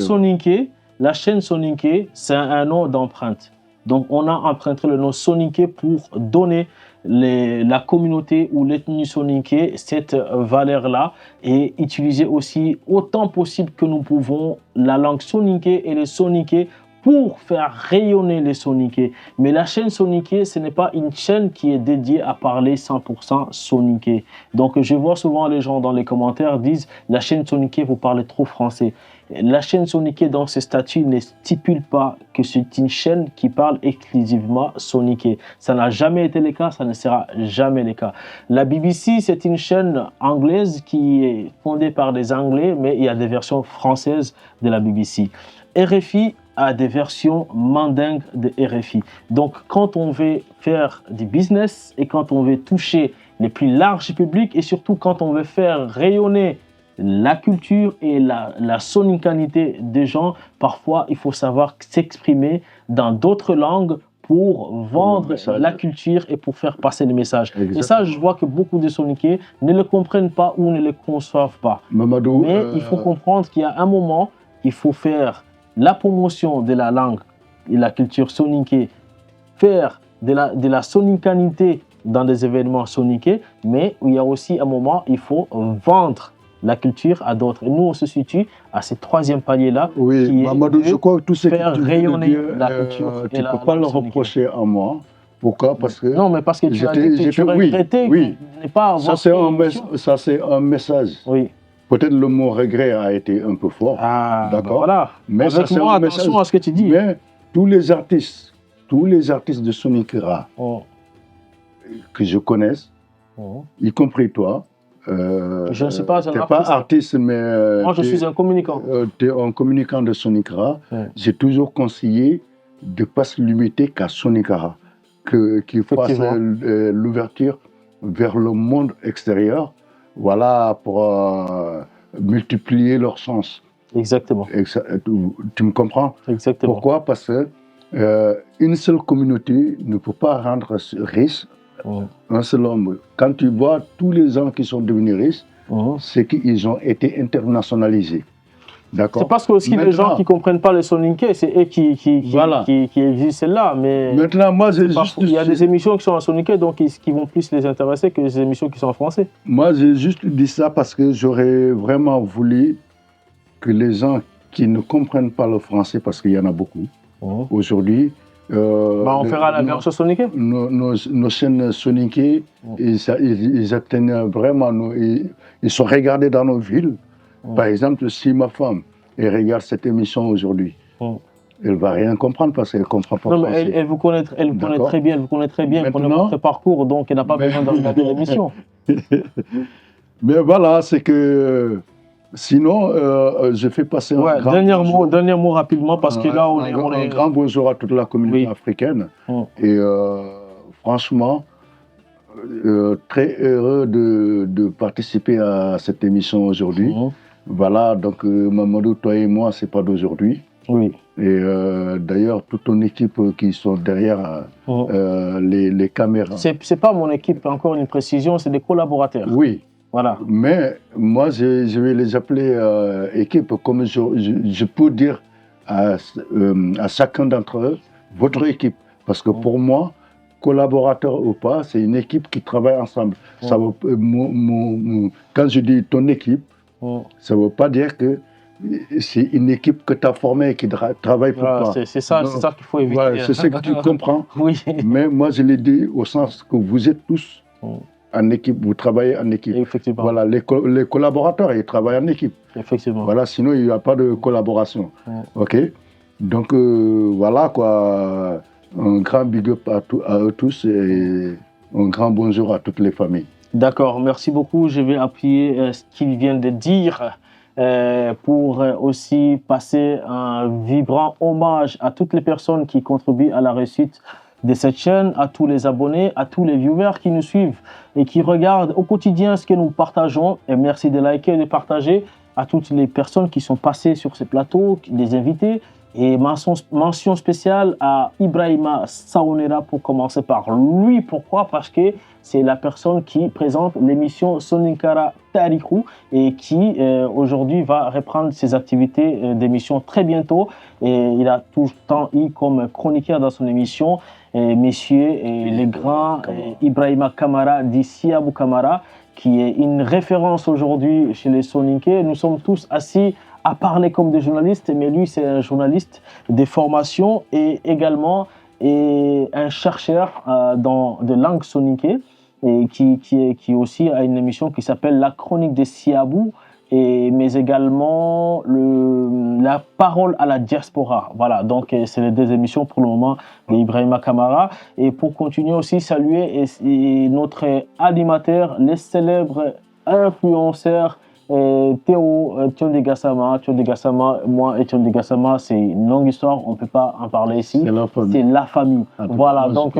soninké, c'est un nom d'empreinte. Donc on a emprunté le nom soninké pour donner la communauté ou l'ethnie soninké cette valeur-là et utiliser aussi autant possible que nous pouvons la langue soninké et les soninké pour faire rayonner les soniqués. Mais la chaîne soniquée, ce n'est pas une chaîne qui est dédiée à parler 100% soniqué. Donc je vois souvent les gens dans les commentaires disent la chaîne soniquée, vous parlez trop français. La chaîne soniquée dans ses statuts ne stipule pas que c'est une chaîne qui parle exclusivement soniqué. Ça n'a jamais été le cas, ça ne sera jamais le cas. La BBC, c'est une chaîne anglaise qui est fondée par des Anglais, mais il y a des versions françaises de la BBC. RFI a des versions mandingues de RFI. Donc, quand on veut faire du business et quand on veut toucher les plus larges publics et surtout quand on veut faire rayonner la culture et la sonincanité des gens, parfois, il faut savoir s'exprimer dans d'autres langues pour vendre la culture et pour faire passer le message. Exactement. Et ça, je vois que beaucoup de soniqués ne le comprennent pas ou ne le conçoivent pas. Mamadou, mais il faut comprendre qu'il y a un moment, il faut faire la promotion de la langue et la culture soninké, faire de la soninkanité dans des événements soninké, mais il y a aussi un moment, il faut vendre la culture à d'autres. Et nous, on se situe à ce troisième palier-là, Oui, qui Mamadou, est je crois que tout ce faire que tu veux rayonner dire, la culture tu et ne la peux pas langue le soninké. reprocher à moi. Pourquoi? Parce que Non, mais parce que tu as dit que tu regrettais oui. de ne pas avoir Ça, fait l'émission. ça, c'est un message. Oui. Peut-être le mot regret a été un peu fort. Ah, ben D'accord. voilà. Mais Avec ça, c'est moi, un attention message. à ce que tu dis. Mais tous les artistes de Sonikera Oh. que je connaisse, Oh. y compris toi, Je ne suis pas un t'es artiste. pas artiste, mais Moi, je suis un communicant. tu es un communicant de Sonikera. Ouais. J'ai toujours conseillé de ne pas se limiter qu'à Sonikera, qu'il fasse Effectivement. l'ouverture vers le monde extérieur, voilà, pour multiplier leur sens. Exactement. Tu me comprends? Exactement. Pourquoi? Parce que une seule communauté ne peut pas rendre riche un seul homme. Quand tu vois tous les gens qui sont devenus riches, c'est qu'ils ont été internationalisés. C'est parce que aussi les gens qui ne comprennent pas le soninké, c'est eux qui existent là. Mais maintenant, moi, il y a des émissions qui sont en soninké, donc qui vont plus les intéresser que les émissions qui sont en français. Moi, j'ai juste dit ça parce que j'aurais vraiment voulu que les gens qui ne comprennent pas le français, parce qu'il y en a beaucoup, aujourd'hui... on fera la version soninké. Nos chaînes soninké, ils atteignent vraiment... Ils sont regardés dans nos villes. Par exemple, si ma femme regarde cette émission aujourd'hui, elle ne va rien comprendre parce qu'elle ne comprend pas français. Elle vous connaît très bien, pour votre parcours, donc elle n'a pas besoin de regarder l'émission. Mais voilà, c'est que... Sinon, je fais passer un dernier mot rapidement, parce que là, on est... Un grand bonjour à toute la communauté africaine. Et franchement, très heureux de participer à cette émission aujourd'hui. Voilà, donc Mamadou, toi et moi, c'est pas d'aujourd'hui. Oui. Et d'ailleurs, toute ton équipe qui sont derrière les caméras. C'est pas mon équipe, encore une précision, c'est des collaborateurs. Oui. Voilà. Mais moi, je vais les appeler équipe, comme je peux dire à chacun d'entre eux, votre équipe. Parce que pour moi, collaborateur ou pas, c'est une équipe qui travaille ensemble. Ça veut, quand je dis ton équipe, ça ne veut pas dire que c'est une équipe que tu as formée et qui travaille pour toi. C'est ça qu'il faut éviter. Voilà, c'est ce que tu comprends. Oui. Mais moi, je l'ai dit au sens que vous êtes tous en équipe, vous travaillez en équipe. Effectivement. Voilà, les collaborateurs, ils travaillent en équipe. Effectivement. Voilà, sinon, il n'y a pas de collaboration. OK? Donc, voilà, quoi. Un grand big up à eux tous et un grand bonjour à toutes les familles. D'accord, merci beaucoup. Je vais appuyer ce qu'il vient de dire pour aussi passer un vibrant hommage à toutes les personnes qui contribuent à la réussite de cette chaîne, à tous les abonnés, à tous les viewers qui nous suivent et qui regardent au quotidien ce que nous partageons. Et merci de liker et de partager à toutes les personnes qui sont passées sur ce plateau, les invités. Et mention spéciale à Ibrahima Saonera pour commencer par lui. Pourquoi? Parce que c'est la personne qui présente l'émission Soninkara Tarikou et qui aujourd'hui va reprendre ses activités d'émission très bientôt. Et il a tout le temps eu comme chroniqueur dans son émission messieurs le grand Ibrahima Kamara dit Siabou Kamara, qui est une référence aujourd'hui chez les Soninké. Nous sommes tous assis à parler comme des journalistes, mais lui, c'est un journaliste de formation et également un chercheur de langue soninké et qui aussi a une émission qui s'appelle La Chronique des Siabou, mais également la parole à la diaspora. Voilà, donc c'est les deux émissions pour le moment d'Ibrahima Kamara. Et pour continuer aussi, saluer notre animateur, les célèbres influenceurs, Théo Tionde Gassama, moi et Tionde Gassama, c'est une longue histoire, on ne peut pas en parler ici. C'est la famille. Voilà, donc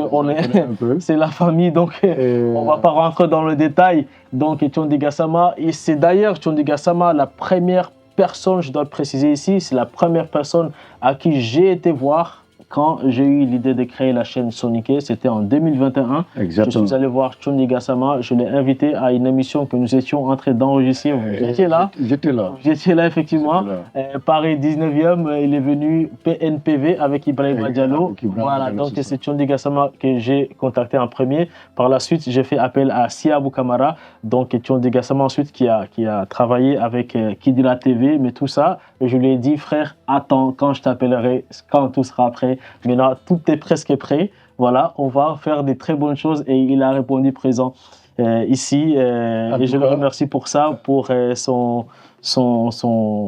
c'est la famille, donc on ne va pas rentrer dans le détail. Donc Tionde Gassama, et c'est d'ailleurs Tionde Gassama la première personne, je dois le préciser ici, c'est la première personne à qui j'ai été voir quand j'ai eu l'idée de créer la chaîne Soniké, c'était en 2021. Exactement. Je suis allé voir Tchondi Gassama, je l'ai invité à une émission que nous étions en train d'enregistrer. Vous étiez là? J'étais là. Vous étiez là, effectivement. Paris 19e, il est venu PNPV avec Ibrahima Diallo. Voilà, donc c'est Tchondi Gassama que j'ai contacté en premier. Par la suite, j'ai fait appel à Siabou Kamara, donc Tchondi Gassama ensuite qui a travaillé avec Kidira TV, mais tout ça, je lui ai dit, frère, attends, quand je t'appellerai, quand tout sera prêt. Maintenant, tout est presque prêt. Voilà, on va faire des très bonnes choses et il a répondu présent ici. Et je le remercie pour ça, pour son...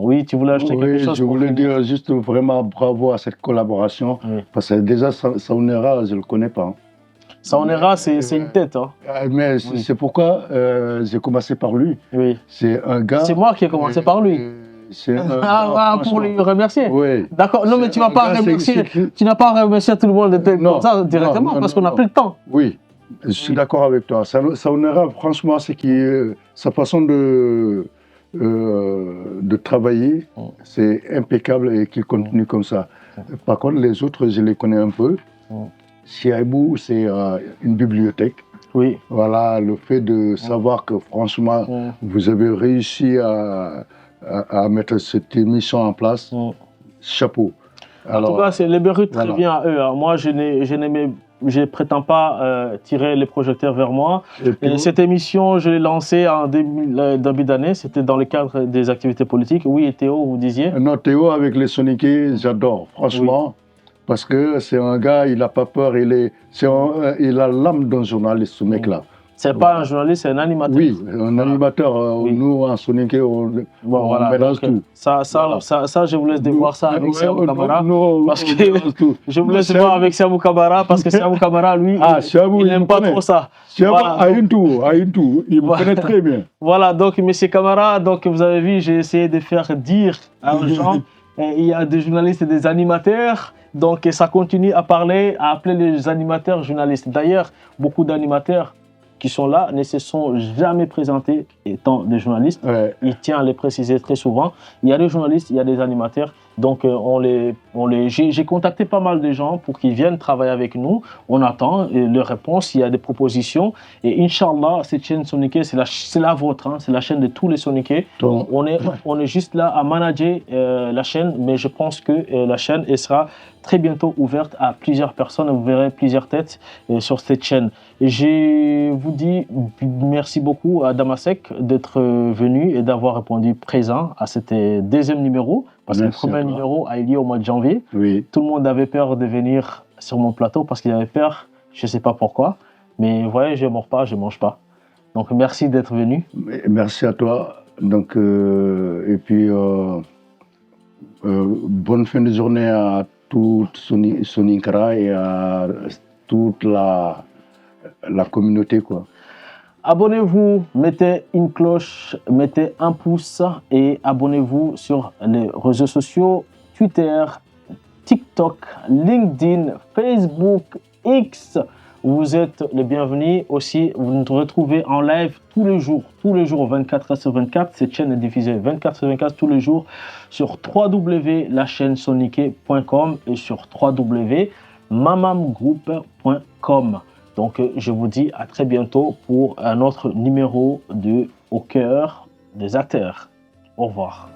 Oui, tu voulais ajouter quelque chose? Je voulais dire juste vraiment bravo à cette collaboration. Oui. Parce que déjà, Saounera, je ne le connais pas. Saounera, c'est une tête. Hein. Mais oui. C'est pourquoi j'ai commencé par lui. Oui. C'est un gars... C'est moi qui ai commencé par lui. Pour lui remercier. Oui. D'accord. Non, mais tu vas pas remercier. Tu n'as pas remercié tout le monde comme ça directement parce qu'on n'a plus le temps. Oui, je suis d'accord avec toi. Saounera, franchement, c'est sa façon de travailler, c'est impeccable et qu'il continue comme ça. Par contre, les autres, je les connais un peu. Siaibou, c'est une bibliothèque. Oui. Voilà, le fait de savoir que franchement, vous avez réussi à mettre cette émission en place, chapeau. Alors, en tout cas, les mérites très bien à eux. Moi, je ne prétends pas tirer les projecteurs vers moi. Et cette émission, je l'ai lancée en début d'année. C'était dans le cadre des activités politiques. Oui, et Théo, vous disiez? Non, Théo, avec les Soniké, j'adore, franchement. Oui. Parce que c'est un gars, il n'a pas peur, il a l'âme d'un journaliste, ce mec-là. C'est pas un journaliste, c'est un animateur. Oui, un animateur. Oui. Nous, en Soniké, on mélange tout. Ça, je vous laisse voir ça avec Siabou Kamara. Parce que je vous laisse voir avec Siabou Kamara, parce que Siabou Kamara, lui, il n'aime pas trop ça. Siabou a une tour, il me connaît très bien. Voilà, donc, monsieur Kamara, donc, vous avez vu, j'ai essayé de faire dire aux gens, il y a des journalistes et des animateurs. Donc, ça continue à appeler les animateurs journalistes. D'ailleurs, beaucoup d'animateurs qui sont là ne se sont jamais présentés étant des journalistes. Ouais. Il tient à les préciser très souvent. Il y a des journalistes, il y a des animateurs. Donc, j'ai contacté pas mal de gens pour qu'ils viennent travailler avec nous. On attend leurs réponses, il y a des propositions. Et Inch'Allah, cette chaîne Soniké, c'est la vôtre, hein, c'est la chaîne de tous les Soniké. On est juste là à manager la chaîne, mais je pense que la chaîne elle sera très bientôt ouverte à plusieurs personnes. Vous verrez plusieurs têtes sur cette chaîne. Et je vous dis merci beaucoup à Damasek d'être venu et d'avoir répondu présent à cet deuxième numéro. Parce que le premier numéro a eu lieu au mois de janvier. Oui. Tout le monde avait peur de venir sur mon plateau parce qu'il avait peur, je ne sais pas pourquoi. Mais vous voyez, je ne mords pas, je ne mange pas. Donc merci d'être venu. Merci à toi. Donc, et puis, bonne fin de journée à toute Soninkara et à toute la communauté, quoi. Abonnez-vous, mettez une cloche, mettez un pouce et abonnez-vous sur les réseaux sociaux, Twitter, TikTok, LinkedIn, Facebook, X. Vous êtes les bienvenus. Aussi, vous nous retrouvez en live tous les jours 24h/24. Cette chaîne est diffusée 24h/24 tous les jours sur www.lachaînesoniké.com et sur www.mamamgroup.com. Donc, je vous dis à très bientôt pour un autre numéro de Au cœur des acteurs. Au revoir.